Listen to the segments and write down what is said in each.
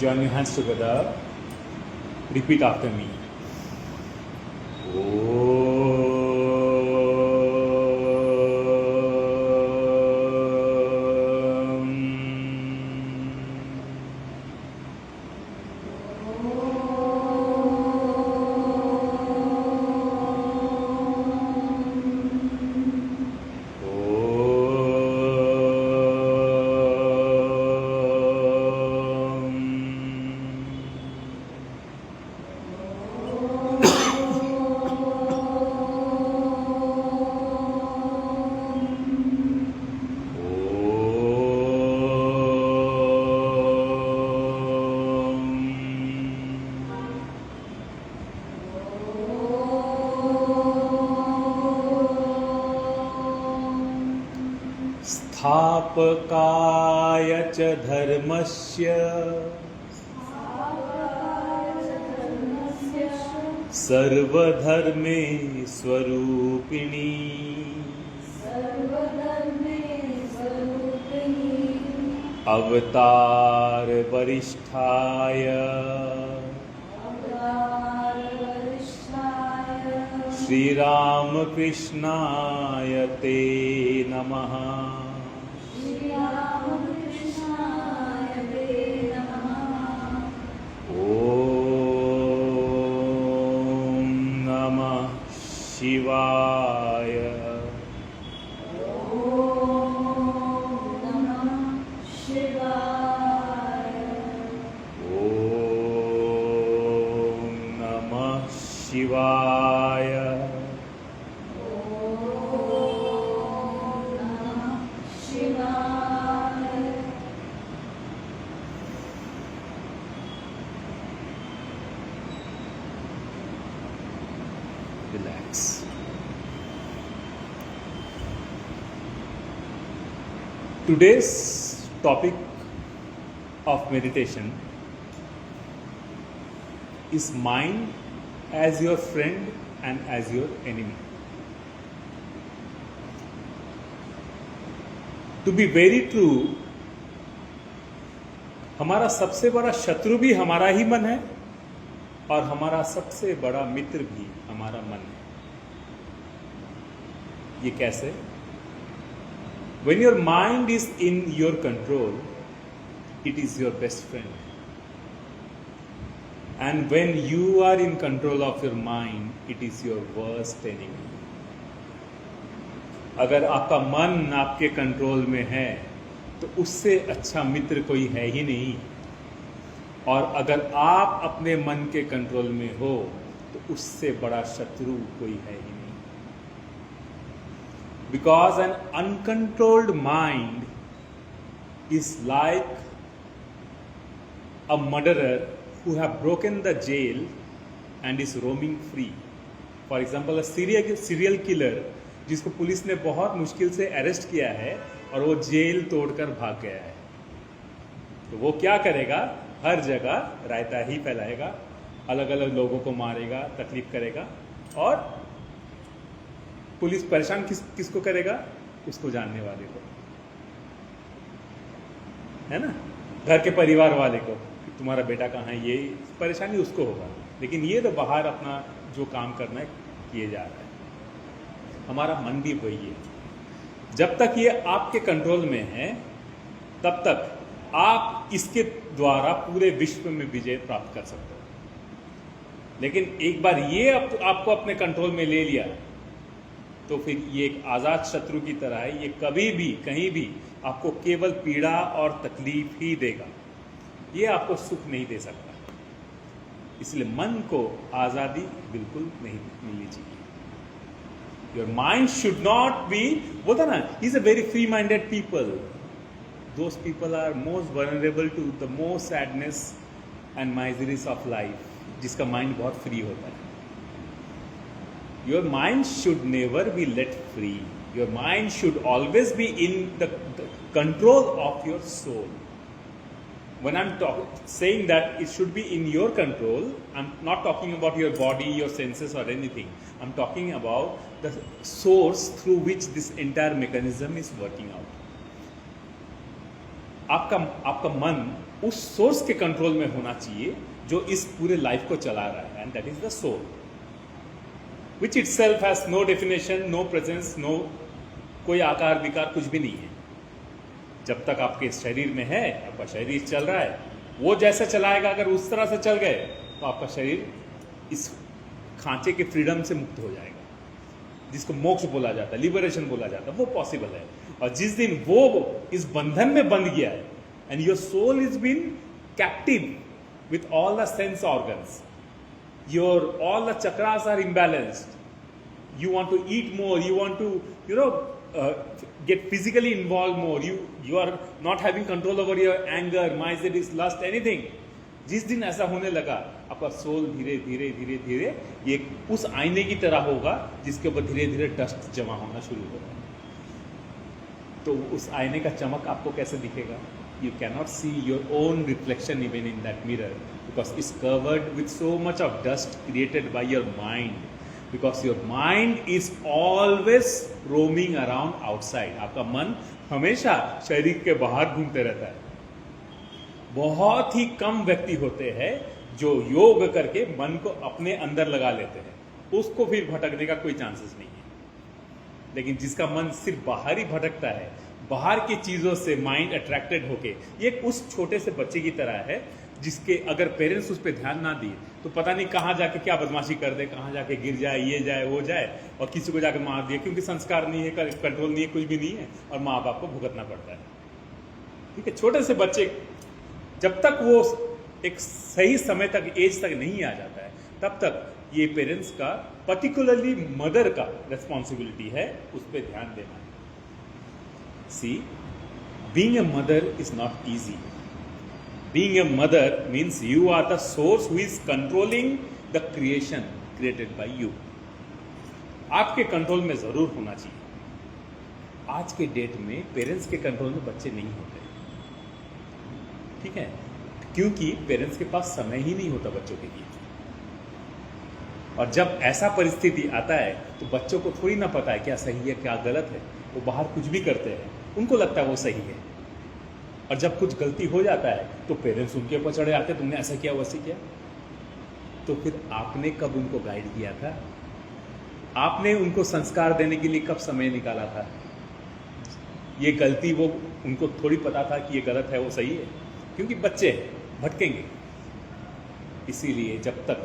Join your hands together. Repeat after me. स्थापकाय च धर्मस्य सर्वधर्मे स्वरूपिणी अवतार वरिष्ठाय श्री रामकृष्णाय ते नमः। शिवाय ओम नमः शिवाय। ओम नमः शिवाय। ओम नमः शिवाय। Relax. Today's topic of meditation is mind as your friend and as your enemy. To be very true, हमारा सबसे बड़ा शत्रु भी हमारा ही मन है और हमारा सबसे बड़ा मित्र भी हमारा मन है। ये कैसे? When your mind is in your control, it is your best friend. And when you are in control of your mind, it is your worst enemy. अगर आपका मन आपके कंट्रोल में है तो उससे अच्छा मित्र कोई है ही नहीं। और अगर आप अपने मन के कंट्रोल में हो तो उससे बड़ा शत्रु कोई है ही नहीं। Because an uncontrolled mind is like a murderer who have broken the jail and is roaming free. For example, a serial killer जिसको पुलिस ने बहुत मुश्किल से अरेस्ट किया है और वो जेल तोड़कर भाग गया है, तो वो क्या करेगा? हर जगह रायता ही फैलाएगा, अलग अलग लोगों को मारेगा, तकलीफ करेगा। और पुलिस परेशान किसको करेगा? उसको जानने वाले को, है ना, घर के परिवार वाले को। तुम्हारा बेटा कहाँ है, ये परेशानी उसको होगा। लेकिन ये तो बाहर अपना जो काम करना है किए जा रहा है। हमारा मन भी वही है। जब तक ये आपके कंट्रोल में है तब तक आप इसके द्वारा पूरे विश्व में विजय प्राप्त कर सकते हो। लेकिन एक बार ये आपको अपने कंट्रोल में ले लिया तो फिर ये एक आजाद शत्रु की तरह है। ये कभी भी कहीं भी आपको केवल पीड़ा और तकलीफ ही देगा, ये आपको सुख नहीं दे सकता। इसलिए मन को आजादी बिल्कुल नहीं मिलनी चाहिए। Your mind should not be, बोलता ना, he's a very free-minded people. Those people are most vulnerable to the most sadness and miseries of life. जिसका माइंड बहुत फ्री होता है। Your mind should never be let free. Your mind should always be in the control of your soul. When I'm saying that it should be in your control, I'm not talking about your body, your senses or anything. I'm talking about the source through which this entire mechanism is working out. आपका मन उस source के control में होना चाहिए जो इस पूरे लाइफ को चला रहा है, and that is the soul, which itself has no definition, no presence, no कोई आकार विकार कुछ भी नहीं है। जब तक आपके शरीर में है, आपका शरीर चल रहा है, वो जैसे चलाएगा, अगर उस तरह से चल गए तो आपका शरीर इस खांचे के फ्रीडम से मुक्त हो जाएगा, जिसको मोक्ष बोला जाता है, लिबरेशन बोला जाता है, वो पॉसिबल है। और जिस दिन वो इस बंधन में बंध गया है, and your soul is been captive with all the sense organs, all the chakras are imbalanced, you want to eat more, you want to get physically involved more, you are not having control over your anger, misery, lust, anything. जिस दिन ऐसा होने लगा, आपका soul धीरे धीरे धीरे धीरे ये उस आईने की तरह होगा जिसके ऊपर धीरे धीरे डस्ट जमा होना शुरू होगा। तो उस आईने का चमक आपको कैसे दिखेगा? You cannot see your own reflection even in that mirror, because it's covered with so much of dust created by your mind, because your mind is always roaming around outside. आपका मन हमेशा शरीर के बाहर घूमते रहता है। बहुत ही कम व्यक्ति होते हैं जो योग करके मन को अपने अंदर लगा लेते हैं, उसको फिर भटकने का कोई चांसेस नहीं है। लेकिन जिसका मन सिर्फ बाहर ही भटकता है, बाहर की चीजों से माइंड अट्रैक्टेड होके, ये उस छोटे से बच्चे की तरह है जिसके अगर पेरेंट्स उस पर ध्यान ना दिए तो पता नहीं कहाँ जाके क्या बदमाशी कर दे, कहाँ जाके गिर जाए, ये जाए वो जाए, और किसी को जाके मार दिए, क्योंकि संस्कार नहीं है, कंट्रोल नहीं है, कुछ भी नहीं है, और माँ बाप को भुगतना पड़ता है। ठीक है, छोटे से बच्चे जब तक वो एक सही समय तक, एज तक नहीं आ जाता है, तब तक ये पेरेंट्स का, पर्टिकुलरली मदर का रेस्पॉन्सिबिलिटी है उस पर ध्यान देना। See, being a mother is not easy. Being a mother means you are the source who is controlling the creation created by you. आपके कंट्रोल में जरूर होना चाहिए। आज के डेट में पेरेंट्स के कंट्रोल में बच्चे नहीं होते, ठीक है, क्योंकि पेरेंट्स के पास समय ही नहीं होता बच्चों के लिए। और जब ऐसा परिस्थिति आता है तो बच्चों को थोड़ी ना पता है क्या सही है क्या गलत है, वो बाहर कुछ भी करते हैं, उनको लगता है वो सही है। और जब कुछ गलती हो जाता है तो पेरेंट्स उनके ऊपर चढ़े आते, तुमने ऐसा किया वैसे किया। तो फिर आपने कब उनको गाइड किया था? आपने उनको संस्कार देने के लिए कब समय निकाला था? ये गलती वो उनको थोड़ी पता था कि ये गलत है वो सही है, क्योंकि बच्चे भटकेंगे। इसीलिए जब तक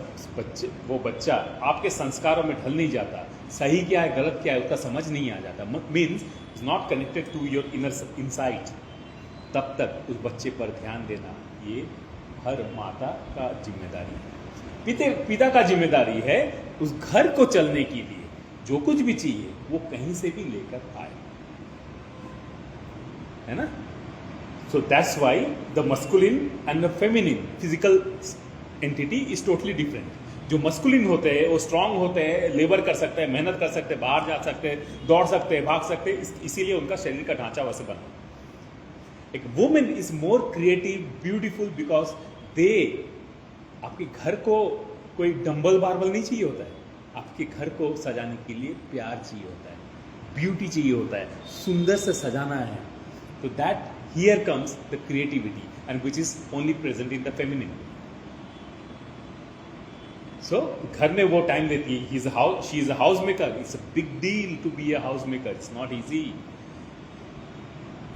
वो बच्चा आपके संस्कारों में ढल नहीं जाता, सही क्या है गलत क्या है उसका समझ नहीं आ जाता, means is not connected to your inner insight, तब तक उस बच्चे पर ध्यान देना ये हर माता का जिम्मेदारी है, पिता का जिम्मेदारी है उस घर को चलने के लिए जो कुछ भी चाहिए वो कहीं से भी लेकर आए, है ना। So that's why the masculine and the feminine physical entity is totally different. जो मस्कुलिन होते हैं वो स्ट्रांग होते हैं, लेबर कर सकते हैं, मेहनत कर सकते हैं, बाहर जा सकते हैं, दौड़ सकते हैं, भाग सकते हैं, इसीलिए उनका शरीर का ढांचा वैसे बना। एक women is more creative, beautiful, because they, आपके घर को कोई डंबल बारबल नहीं चाहिए होता है, आपके घर को सजाने के लिए प्यार चाहिए होता है, ब्यूटी चाहिए होता है, सुंदर से सजाना है। तो that here comes the creativity and which is only present in the feminine. So घर में वो टाइम देती है, she is a house maker, it's a big deal to be a house maker, it's not easy.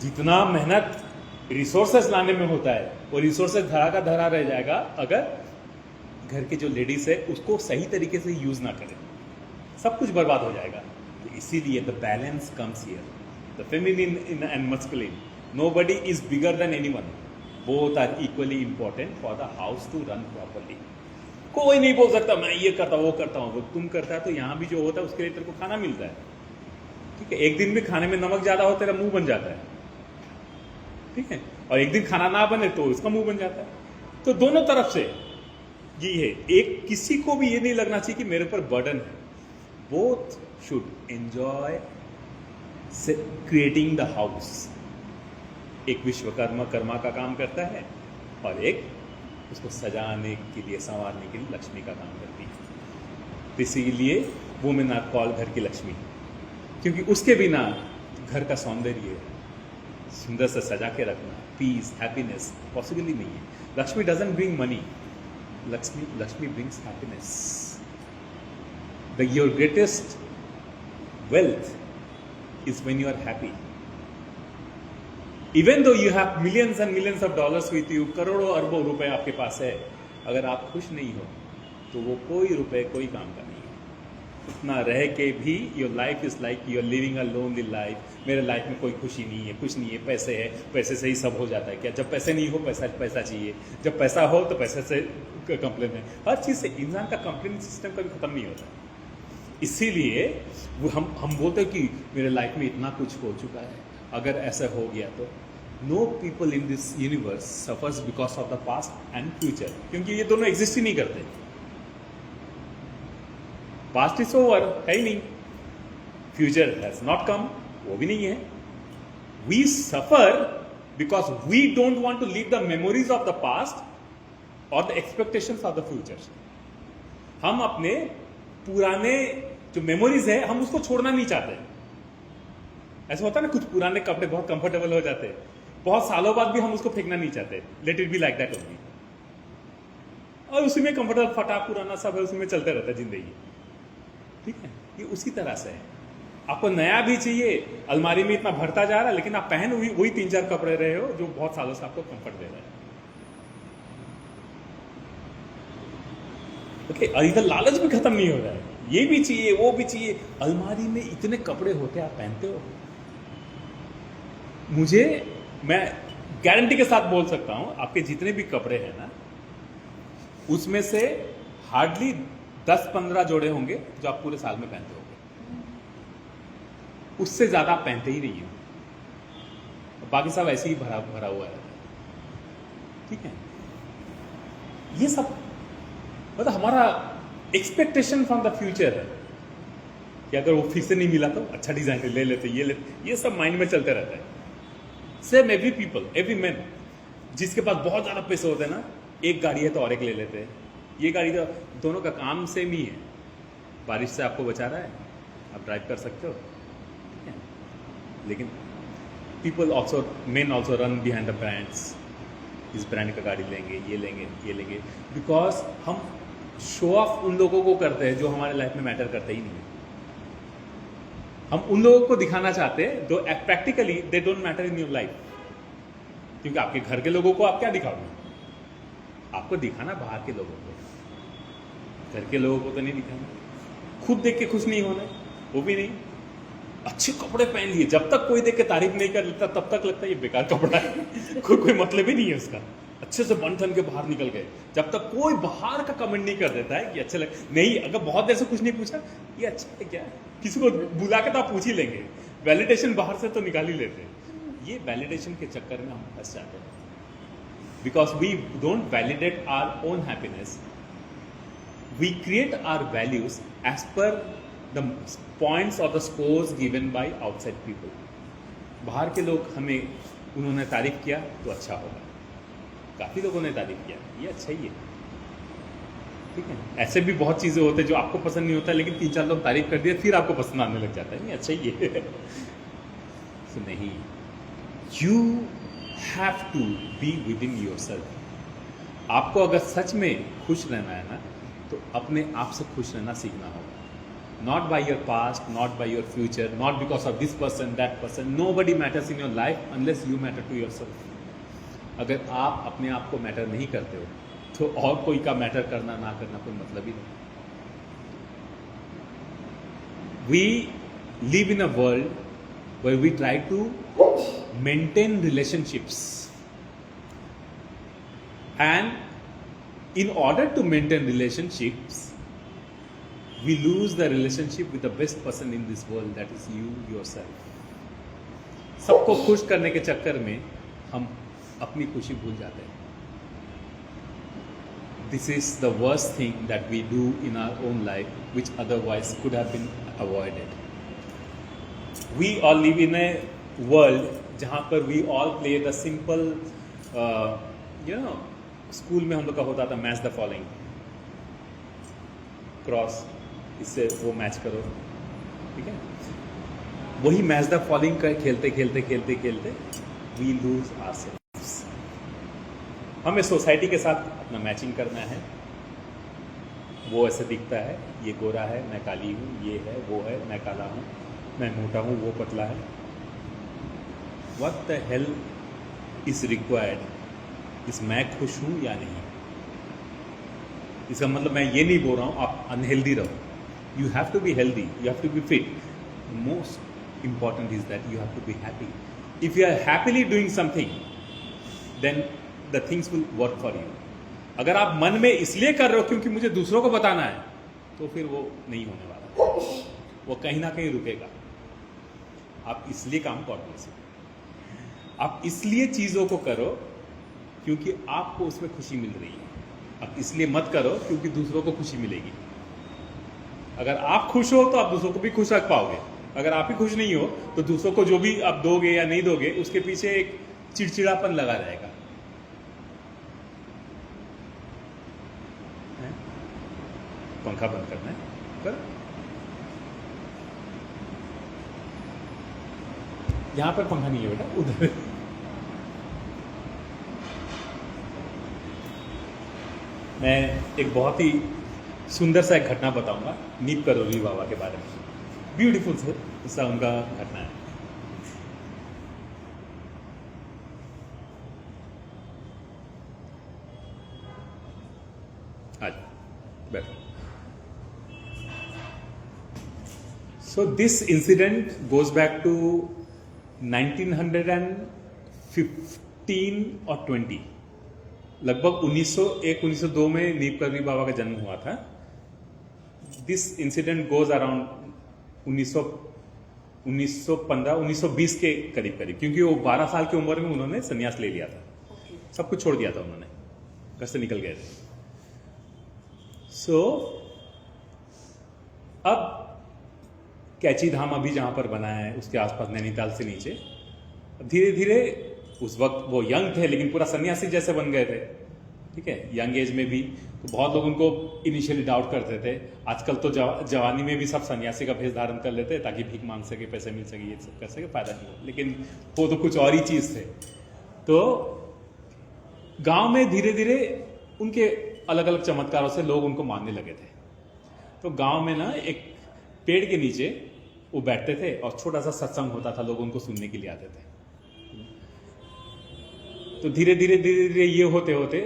जितना मेहनत resources लाने में होता है वो रिसोर्सेस धरा का धरा रह जाएगा अगर घर के जो लेडीज है उसको सही तरीके से यूज ना करें, सब कुछ बर्बाद हो जाएगा। तो इसीलिए the balance comes here, the feminine and masculine, nobody is bigger than anyone, both are equally important for the house to run properly. कोई नहीं बोल सकता मैं ये करता हूँ वो करता हूँ, वो तुम करता है तो यहाँ भी जो होता है उसके लिए तेरे को खाना मिलता है, ठीक है। एक दिन भी खाने में नमक ज्यादा हो तेरा मुंह बन जाता है, ठीक है, और एक दिन खाना ना बने तो उसका मुंह बन जाता है। तो दोनों तरफ से ये है, एक किसी को भी ये नहीं लगना चाहिए कि मेरे ऊपर बर्डन है, both should enjoy creating the house. एक विश्वकर्मा कर्मा का काम करता है और एक उसको सजाने के लिए संवारने के लिए लक्ष्मी का काम करती है। तो इसीलिए वुमेन आर कॉल्ड घर की लक्ष्मी, क्योंकि उसके बिना घर का सौंदर्य सुंदर से सजा के रखना, पीस, हैप्पीनेस पॉसिबल ही नहीं है. Lakshmi doesn't bring money, Lakshmi brings happiness. Your greatest wealth is when you are happy. Even though you have millions and millions of dollars with you, करोड़ों अरबों रुपए आपके पास है, अगर आप खुश नहीं हो तो वो कोई रुपए कोई काम का नहीं है. उतना रह के भी your life is like you are living a lonely life. मेरे लाइफ में कोई खुशी नहीं है, कुछ नहीं है, पैसे है, पैसे से ही सब हो जाता है. क्या जब पैसे नहीं हो पैसा चाहिए, जब पैसा हो तो पैसे से कंप्लेन है. हर चीज़ से इंसान का कंप्लेन सिस्टम कभी खत्म नहीं होता. इसीलिए वो हम बोलते हैं कि मेरे लाइफ में इतना कुछ हो चुका है, अगर ऐसा हो गया तो. Know people in this universe suffers because of the past and future, क्योंकि ये दोनों एग्जिस्ट ही नहीं करते. पास्ट इज ओवर, है ही नहीं. फ्यूचर हैज नॉट कम, वो भी नहीं है. We suffer because we don't want to leave the memories of the past और the expectations of the future. हम अपने पुराने जो मेमोरीज है हम उसको छोड़ना नहीं चाहते. ऐसा होता है ना, कुछ पुराने कपड़े बहुत कंफर्टेबल हो जाते हैं, बहुत सालों बाद भी हम उसको फेंकना नहीं चाहते. Let it be like that only. और उसी में कंफर्टेबल फटा पुराना सब है, उसी में चलते रहता है जिंदगी. ठीक है, ये उसी तरह से है. आपको नया भी चाहिए, अलमारी में इतना भरता जा रहा है, लेकिन आप पहन वही 3-4 कपड़े रहे हो जो बहुत सालों से आपको कंफर्ट दे रहे हैं. ओके, और इधर लालच भी खत्म नहीं हो रहा है. ये भी चाहिए, वो भी चाहिए. अलमारी में इतने कपड़े होते हैं, आप पहनते हो. मैं गारंटी के साथ बोल सकता हूं, आपके जितने भी कपड़े हैं ना, उसमें से हार्डली 10-15 जोड़े होंगे जो आप पूरे साल में पहनते होंगे. उससे ज्यादा आप पहनते ही नहीं हो. बाकी सब ऐसे ही भरा हुआ है. ठीक है, ये सब मतलब हमारा एक्सपेक्टेशन फ्रॉम द फ्यूचर है कि अगर वो फिर से नहीं मिला तो अच्छा डिजाइन ले लेते, ये लेते. ये सब माइंड में चलते रहता है. Same every people, every man, जिसके पास बहुत ज्यादा पैसे होते हैं ना, एक गाड़ी है तो और एक ले लेते हैं. ये गाड़ी तो दोनों का काम सेम ही है. बारिश से आपको बचा रहा है, आप ड्राइव कर सकते हो. ठीक है, लेकिन people also, main also run behind the brands. इस ब्रांड का गाड़ी लेंगे, ये लेंगे, ये लेंगे, बिकॉज हम शो ऑफ उन लोगों को करते हैं जो हमारे लाइफ में मैटर करते ही नहीं. हम उन लोगों को दिखाना चाहते हैं जो practically they don't matter in your life. क्योंकि आपके घर के लोगों को आप क्या दिखाओगे? आपको दिखाना बाहर के लोगों को, घर के लोगों को तो नहीं दिखाना. खुद देख के खुश नहीं होना, वो भी नहीं. अच्छे कपड़े पहन लिए, जब तक कोई देख के तारीफ नहीं कर लेता तब तक लगता है ये बेकार कपड़ा है. कोई मतलब ही नहीं है उसका. अच्छे से बन ठन के बाहर निकल गए, जब तक कोई बाहर का कमेंट नहीं कर देता है कि अच्छा लग नहीं. अगर बहुत देर से कुछ नहीं पूछा ये अच्छा है क्या, किसी को बुला के तो आप पूछ ही लेंगे. वैलिडेशन बाहर से तो निकाल ही लेते हैं. ये वैलिडेशन के चक्कर में हम फंस जाते हैं. Because we don't validate our own happiness. We create our values as per the points और the scores given by outside people. बाहर के लोग हमें, उन्होंने तारीफ किया तो अच्छा होगा. काफी लोगों ने तारीफ किया, ये अच्छा ही है. ठीक है, ऐसे भी बहुत चीजें होते हैं जो आपको पसंद नहीं होता, लेकिन 3-4 लोग तारीफ कर दिए फिर आपको पसंद आने लग जाता है. ये अच्छा ही है. so, नहीं, you have to be within yourself. आपको अगर सच में खुश रहना है ना, तो अपने आप से खुश रहना सीखना होगा. Not by your past, not by your future, not because of this person, that person. Nobody matters in your life unless you matter to yourself. अगर आप अपने आप को मैटर नहीं करते हो तो और कोई का मैटर करना ना करना कोई मतलब ही नहीं. We live in a world where we try to maintain relationships, and in order to maintain relationships, we lose the relationship with the best person in this world, that is you yourself. सबको खुश करने के चक्कर में हम अपनी खुशी भूल जाते हैं. This is the worst thing that we do in our own life, which otherwise could have been avoided. We all live in a world जहाँ पर we all play the simple, school में हम लोग का होता था मैच द फॉलोइंग, क्रॉस, इससे वो मैच करो. ठीक है, वही मैच द फॉलोइंग का खेलते खेलते खेलते खेलते वी लूज आवरसेल्व्स। हमें सोसाइटी के साथ अपना मैचिंग करना है। वो ऐसे दिखता है, ये गोरा है, मैं काली हूँ, ये है, वो है, मैं काला हूँ, मैं मोटा हूँ, वो पतला है। What the hell is required, इस मैं खुश हूँ या नहीं। इसका मतलब मैं ये नहीं बोल रहा हूँ आप अनहेल्दी रहो। You have to be healthy, you have to be fit. Most important is that you have to be happy. If you are happily doing something then the things will work for you. अगर आप मन में इसलिए कर रहे हो क्योंकि मुझे दूसरों को बताना है, तो फिर वो नहीं होने वाला, वो कहीं ना कहीं रुकेगा। आप इसलिए काम करो, आप इसलिए चीजों को करो क्योंकि आपको उसमें खुशी मिल रही है। आप इसलिए मत करो क्योंकि दूसरों को खुशी मिलेगी। अगर आप खुश हो तो आप दूसरों को भी खुश रख पाओगे। अगर आप ही खुश नहीं हो तो दूसरों को जो भी आप दोगे या नहीं दोगे उसके पीछे एक चिड़चिड़ापन लगा रहेगा। पंखा बंद करना है, कर। यहां पर पंखा नहीं है बेटा, उधर। मैं एक बहुत ही सुंदर सा एक घटना बताऊंगा नीप करोली बाबा के बारे में। ब्यूटीफुल सा उनका घटना है। आज बैठो। So this incident goes back to 1915 और 20, लगभग 1901-1902 में नीप करवी बाबा का जन्म हुआ था। दिस इंसिडेंट गोज अराउंड 1915-1920 के करीब करीब, क्योंकि वो 12 साल की उम्र में उन्होंने संन्यास ले लिया था। सब कुछ छोड़ दिया था उन्होंने, घर से निकल गए थे। सो अब कैची धाम अभी जहां पर बना है उसके आसपास नैनीताल से नीचे, धीरे धीरे, उस वक्त वो यंग थे लेकिन पूरा सन्यासी जैसे बन गए थे। ठीक है, यंग एज में भी तो बहुत लोग उनको इनिशियली डाउट करते थे। आजकल तो जवानी में भी सब सन्यासी का भेष धारण कर लेते हैं ताकि भीख मांग सके, पैसे मिल सके, ये सब कर सके, फायदा नहीं हो। लेकिन वो तो कुछ और ही चीज थे। तो गांव में धीरे धीरे उनके अलग अलग चमत्कारों से लोग उनको मानने लगे थे। तो गांव में ना एक पेड़ के नीचे वो बैठते थे और छोटा सा सत्संग होता था, लोग उनको सुनने के लिए आते थे। तो धीरे धीरे धीरे धीरे ये होते होते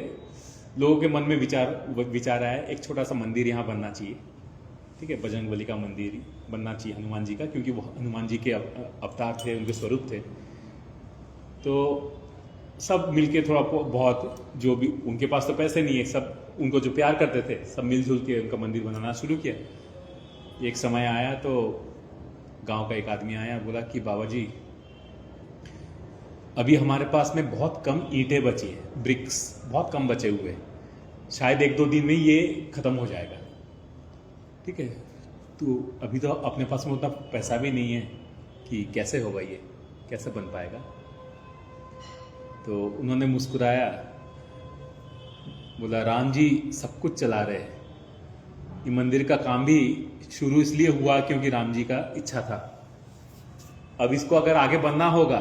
लोगों के मन में विचार आया, एक छोटा सा मंदिर यहाँ बनना चाहिए। ठीक है, बजरंगबली का मंदिर बनना चाहिए, हनुमान जी का, क्योंकि वो हनुमान जी के अवतार थे, उनके स्वरूप थे। तो सब मिलके थोड़ा बहुत, जो भी उनके पास तो पैसे नहीं है, सब उनको जो प्यार करते थे सब मिलजुल के उनका मंदिर बनाना शुरू किया। एक समय आया तो गांव का एक आदमी आया, बोला कि बाबा जी अभी हमारे पास में बहुत कम ईंटें बची है, ब्रिक्स बहुत कम बचे हुए हैं, शायद 1-2 दिन में ये खत्म हो जाएगा। ठीक है, तो अभी तो अपने पास में उतना पैसा भी नहीं है कि कैसे होगा, ये कैसे बन पाएगा। तो उन्होंने मुस्कुराया, बोला राम जी सब कुछ चला रहे हैं, ये मंदिर का काम भी शुरू इसलिए हुआ क्योंकि राम जी का इच्छा था। अब इसको अगर आगे बढ़ना होगा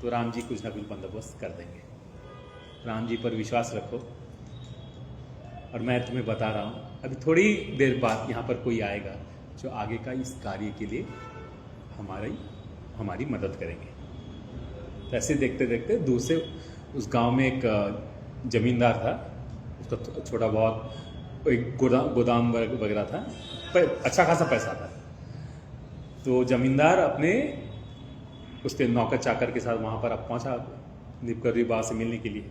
तो राम जी कुछ ना कुछ बंदोबस्त कर देंगे। राम जी पर विश्वास रखो। और मैं तुम्हें बता रहा हूं, अभी थोड़ी देर बाद यहां पर कोई आएगा जो आगे का इस कार्य के लिए हमारी मदद करेंगे। तो ऐसे देखते देखते दूर से उस गांव में एक जमींदार था, उसका छोटा बहुत एक गोदाम वगैरह था, अच्छा खासा पैसा था। तो जमींदार अपने उसके नौकर चाकर के साथ वहां पर अब पहुंचा नीप करवी बाबा से मिलने के लिए।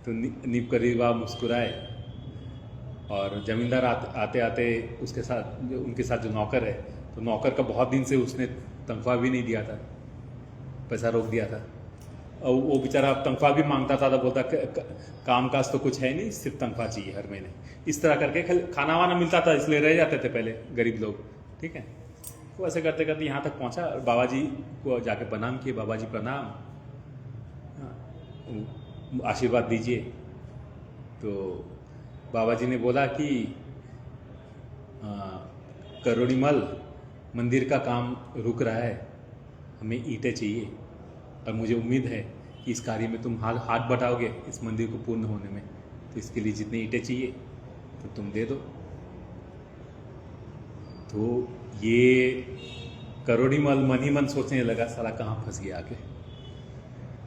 तो नीप करवी बाबा मुस्कुराए और जमींदार आते आते उसके साथ उनके साथ जो नौकर है, तो नौकर का बहुत दिन से उसने तनख्वाह भी नहीं दिया था, पैसा रोक दिया था। और वो बेचारा तनख्वाह भी मांगता था, तो बोलता काम काज तो कुछ है नहीं, सिर्फ तनख्वाह चाहिए हर महीने। इस तरह करके खाना वाना मिलता था, इसलिए रह जाते थे पहले गरीब लोग। ठीक है, तो ऐसे करते करते यहाँ तक पहुँचा। बाबा जी को जाके प्रणाम किए, बाबा जी प्रणाम, आशीर्वाद दीजिए। तो बाबा जी ने बोला कि करोड़ीमल मंदिर का काम रुक रहा है, हमें ईंटें चाहिए। और मुझे उम्मीद है कि इस कार्य में तुम हाथ बटाओगे इस मंदिर को पूर्ण होने में। तो इसके लिए जितनी ईंटें चाहिए तो तुम दे दो। तो ये करोड़ीमल मन ही मन सोचने लगा, साला कहाँ फंस गया आके।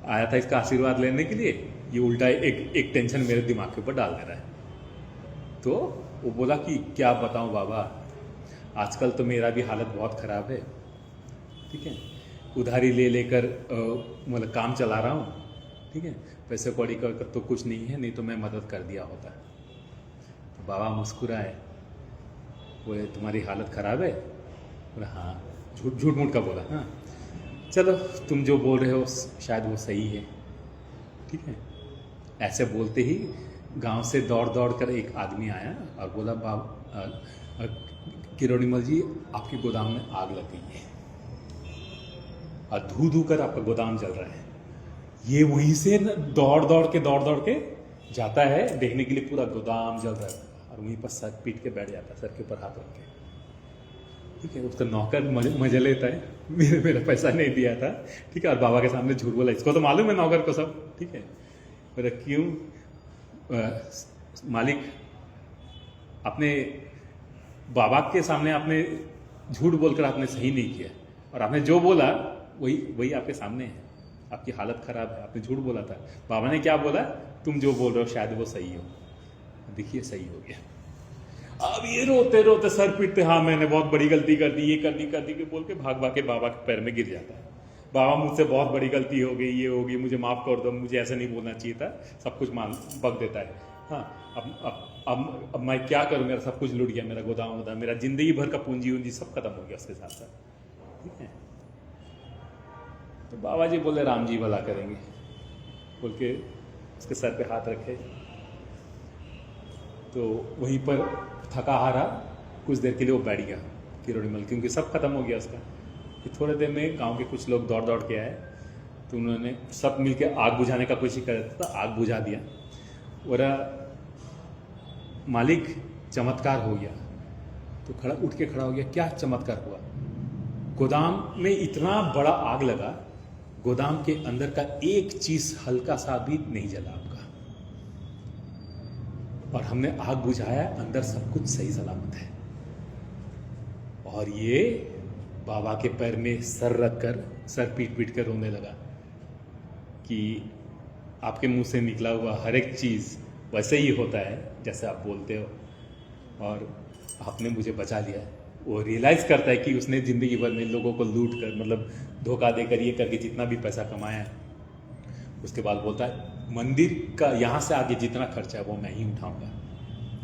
आया था इसका आशीर्वाद लेने के लिए, ये उल्टा एक टेंशन मेरे दिमाग के ऊपर डाल दे रहा है। तो वो बोला कि क्या बताऊं बाबा, आजकल तो मेरा भी हालत बहुत ख़राब है, ठीक है, उधारी ले लेकर मतलब काम चला रहा हूँ, ठीक है, पैसे कौड़ी का तो कुछ नहीं है, नहीं तो मैं मदद कर दिया होता। तो बाबा मुस्कुराए, बोले तुम्हारी हालत ख़राब है? बोला हाँ, झूठ मूठ का बोला, हाँ चलो तुम जो बोल रहे हो शायद वो सही है, ठीक है। ऐसे बोलते ही गांव से दौड़ कर एक आदमी आया और बोला किरोड़ीमल जी आपके गोदाम में आग लग गई है और धू कर आपका गोदाम जल रहा है। ये वहीं से दौड़ के जाता है देखने के लिए, पूरा गोदाम जल रहा है और वहीं पर सर पीट के बैठ जाता है, सर के ऊपर हाथ रख के, ठीक है। उसका नौकर मजे लेता है, मेरा पैसा नहीं दिया था, ठीक है, और बाबा के सामने झूठ बोला, इसको तो मालूम है नौकर को सब, ठीक है। पर क्यों मालिक अपने बाबा के सामने आपने झूठ बोलकर आपने सही नहीं किया, और आपने जो बोला वही आपके सामने है, आपकी हालत खराब है, आपने झूठ बोला था। बाबा ने क्या बोला, तुम जो बोल रहे हो शायद वो सही हो, देखिए सही हो गया। अब ये रोते सर पीटते, हाँ मैंने बहुत बड़ी गलती कर दी, ये कर दी के बोल के भाग के बाबा के पैर में गिर जाता है। बाबा मुझसे बहुत बड़ी गलती हो गई, ये हो गई, मुझे माफ़ कर दो, मुझे ऐसा नहीं बोलना चाहिए था, सब कुछ बक देता है। हाँ अब मैं क्या करूँ, मेरा सब कुछ लुट गया, मेरा गोदाम मेरा जिंदगी भर का पूंजी सब खत्म हो गया उसके साथ साथ, ठीक है। तो बाबा जी बोले राम जी भला करेंगे बोल के उसके सर पे हाथ रखे। तो वहीं पर थका हारा कुछ देर के लिए वो बैठ गया किरोड़ीमल, क्योंकि सब खत्म हो गया उसका। कि थोड़े देर में गांव के कुछ लोग दौड़ के आए, तो उन्होंने सब मिलके आग बुझाने का कोशिश कर रहा था, आग बुझा दिया। और मालिक चमत्कार हो गया, तो उठ के खड़ा हो गया, क्या चमत्कार हुआ? गोदाम में इतना बड़ा आग लगा, गोदाम के अंदर का एक चीज हल्का सा भी नहीं जला आपका, और हमने आग बुझाया, अंदर सब कुछ सही सलामत है। और ये बाबा के पैर में सर रखकर सर पीट कर रोने लगा कि आपके मुंह से निकला हुआ हर एक चीज़ वैसे ही होता है जैसे आप बोलते हो, और आपने मुझे बचा लिया। वो रियलाइज़ करता है कि उसने ज़िंदगी भर में लोगों को लूट कर, मतलब धोखा देकर, ये करके जितना भी पैसा कमाया है, उसके बाद बोलता है मंदिर का यहाँ से आगे जितना खर्चा है वो मैं ही उठाऊंगा,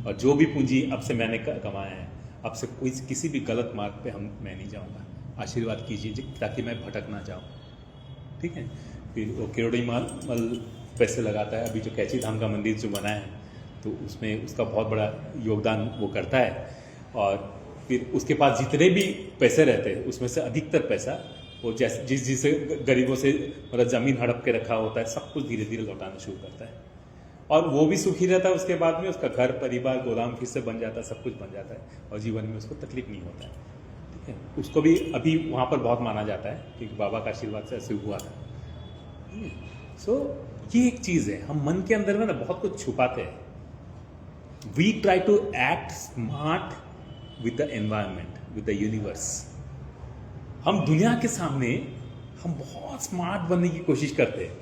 और जो भी पूंजी अब से मैंने कमाया है, अब से कोई किसी भी गलत मार्ग पे मैं नहीं जाऊंगा, आशीर्वाद कीजिए ताकि मैं भटक ना जाऊँ, ठीक है। फिर वो किरोड़ीमल पैसे लगाता है, अभी जो कैची धाम का मंदिर जो बना है तो उसमें उसका बहुत बड़ा योगदान वो करता है। और फिर उसके पास जितने भी पैसे रहते हैं उसमें से अधिकतर पैसा वो जिसे गरीबों से मतलब ज़मीन हड़प के रखा होता है, सब कुछ धीरे धीरे लौटाना शुरू करता है, और वो भी सुखी रहता है। उसके बाद में उसका घर परिवार गोदाम फिर से बन जाता है, सब कुछ बन जाता है, और जीवन में उसको तकलीफ नहीं होता है, ठीक है। उसको भी अभी वहाँ पर बहुत माना जाता है क्योंकि बाबा का आशीर्वाद से ऐसे हुआ था। सो ये एक चीज़ है, हम मन के अंदर में ना बहुत कुछ छुपाते हैं। We try to act smart with the environment, with the universe. हम दुनिया के सामने हम बहुत स्मार्ट बनने की कोशिश करते हैं।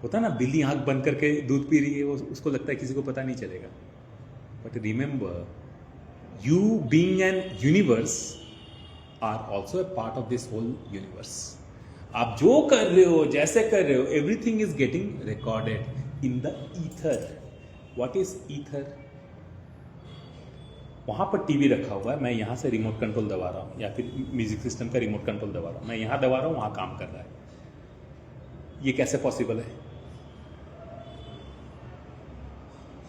होता ना, बिल्ली आंख बंद करके दूध पी रही है, वो उसको लगता है किसी को पता नहीं चलेगा। But remember, you being an universe are also a part of this whole universe. आप जो कर रहे हो, जैसे कर रहे हो, everything is getting recorded in the ether. What is ether? वहां पर टीवी रखा हुआ है, मैं यहां से रिमोट कंट्रोल दबा रहा हूं, या फिर म्यूजिक सिस्टम का रिमोट कंट्रोल दबा रहा हूं, मैं यहां दबा रहा हूं, वहां काम कर रहा है। ये कैसे पॉसिबल है?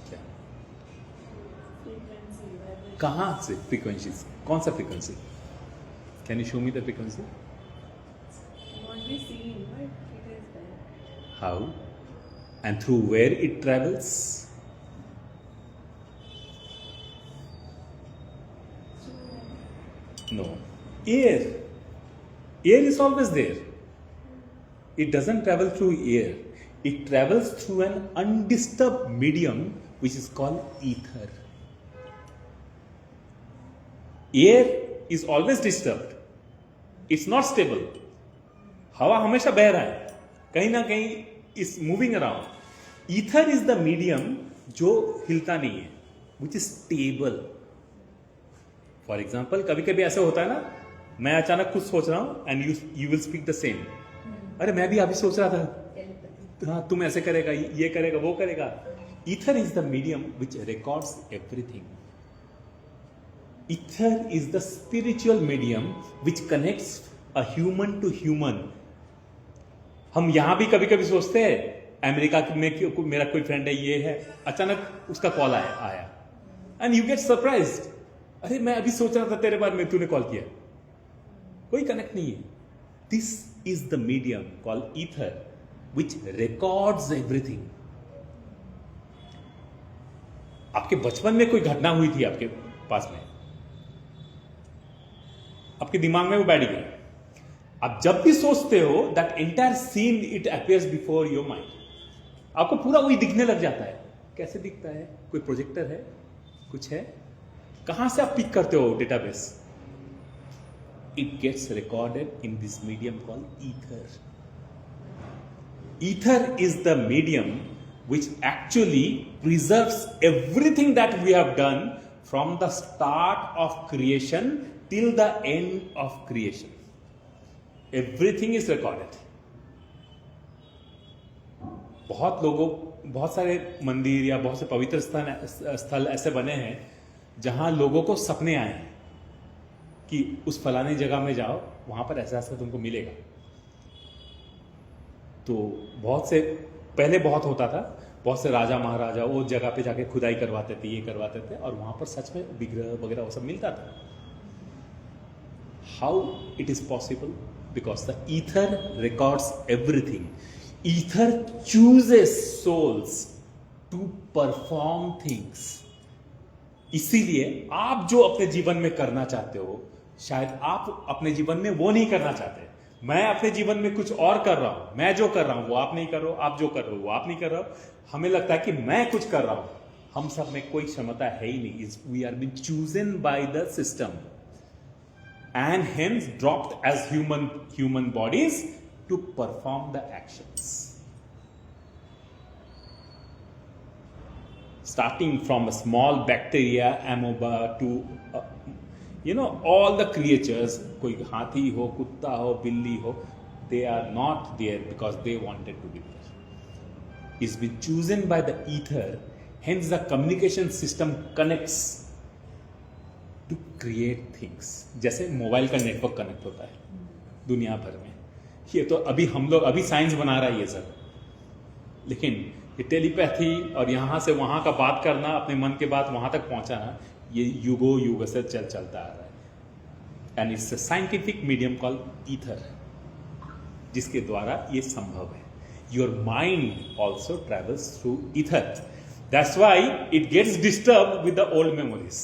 क्या, कहां से फ्रीक्वेंसी? कौन सा frequency? Can you show me the frequency? How? And through where it travels? No. Air. Air is always there. It doesn't travel through air. It travels through an undisturbed medium which is called ether. Air is always disturbed. It's not stable. हवा हमेशा बह रहा है, कहीं ना कहीं is moving around. Ether is the medium जो हिलता नहीं है, which is stable. For example, कभी कभी ऐसा होता है ना, मैं अचानक कुछ सोच रहा हूं and you will speak the same. अरे मैं भी अभी सोच रहा था, हाँ तुम ऐसे करेगा, ये करेगा, वो करेगा. Ether is the medium which records everything. Ether is the spiritual medium which connects a human to human. हम यहां भी कभी कभी सोचते हैं, अमेरिका में मेरा कोई फ्रेंड है, ये है, अचानक उसका कॉल आया एंड यू गेट सरप्राइज्ड. अरे मैं अभी सोच रहा था तेरे बारे में, तूने कॉल किया. कोई कनेक्ट नहीं है. This is the medium called ether which records everything. आपके बचपन में कोई घटना हुई थी आपके पास में, आपके दिमाग में वो बैठ गई. आप जब भी सोचते हो, that entire seen it appears before your mind. आपको पूरा वही दिखने लग जाता है. कैसे दिखता है? कोई प्रोजेक्टर है, कुछ है, कहां से आप पिक करते हो database? It gets recorded in this medium called ether. Ether is the medium which actually preserves everything that we have done from the start of creation till the end of creation. Everything is recorded. बहुत सारे मंदिर या बहुत से पवित्र स्थल ऐसे बने हैं जहां लोगों को सपने आए हैं कि उस फलाने जगह में जाओ, वहां पर ऐसा ऐसा तुमको मिलेगा. तो बहुत से पहले बहुत होता था, बहुत से राजा महाराजा वो जगह पे जाके खुदाई करवाते थे, ये करवाते थे, और वहां पर सच में विग्रह वगैरह वो सब मिलता था. How it is possible? Because the ether records everything. Ether chooses souls to perform things. इसीलिए आप जो अपने जीवन में करना चाहते हो, शायद आप अपने जीवन में वो नहीं करना चाहते. मैं अपने जीवन में कुछ और कर रहा हूं, मैं जो कर रहा हूं वो आप नहीं कर रहे हो, आप जो कर रहे हो वो आप नहीं कर रहे हो. हमें लगता है कि मैं कुछ कर रहा हूं. हम सब में कोई क्षमता है ही नहीं. We are been chosen by the system and hence dropped as human bodies to perform the actions. Starting from a small bacteria, amoeba, to all the creatures, कोई हाथी हो, कुत्ता हो, बिल्ली हो, they are not there because they wanted to be there. It's been chosen by the ether, hence the communication system connects to create things. जैसे mobile का network connect होता है दुनिया भर में. ये तो अभी साइंस बना रहा है ये सब, लेकिन ये टेलीपैथी और यहां से वहां का बात करना, अपने मन के बात वहां तक पहुंचाना, ये युग से चलता आ रहा है. And it's a scientific medium called ether, जिसके द्वारा ये संभव है. Your mind also travels through ether. That's why it gets disturb with the old memories.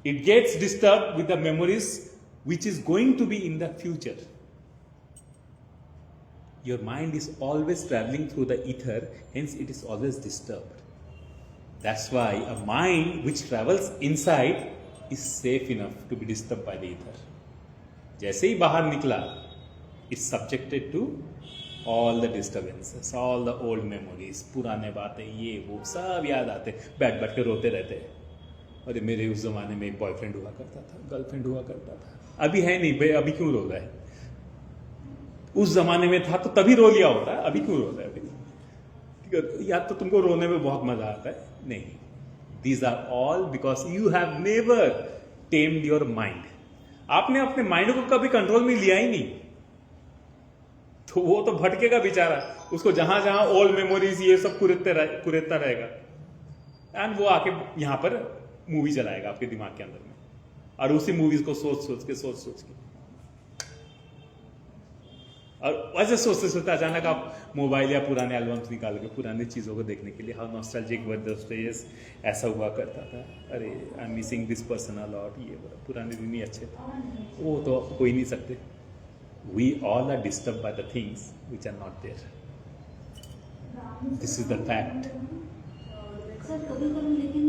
It gets disturb with the memories which is going to be in the future. Your mind is always traveling through the ether, hence it is always disturbed. That's why a mind which travels inside is safe enough to be disturbed by the ether. जैसे ही बाहर निकला, it's subjected to all the disturbances, all the old memories, पुराने बातें, ये वो सब याद आते, बैठ के रोते रहते हैं. अरे मेरे उस जमाने में एक बॉयफ्रेंड हुआ करता था, गर्लफ्रेंड हुआ करता था, अभी है नहीं भाई, अभी क्यों रो रहा है? उस जमाने में था तो तभी रो लिया होता है, अभी क्यों रोता है अभी? या तो तुमको रोने में बहुत मजा आता है. नहीं, these are all because you have never tamed your mind. आपने अपने माइंड को कभी कंट्रोल में लिया ही नहीं, तो वो तो भटकेगा बेचारा. उसको जहां जहां ओल्ड मेमोरीज ये सब कुरेदता रहेगा, एंड वो आके यहां पर मूवी चलाएगा आपके दिमाग के अंदर में, और उसी मूवीज को सोच के और ऐसे सोचते अचानक आप मोबाइल या पुराने एल्बम्स निकाल के पुरानी चीज़ों को देखने के लिए, how nostalgic were those days, ऐसा हुआ करता था, अरे I am missing this person a lot, ये पुराने दिन ही अच्छे थे. वो तो हो ही नहीं सकते. We all are disturbed by the things which are not there. This is the fact. Sir कभी कभी लेकिन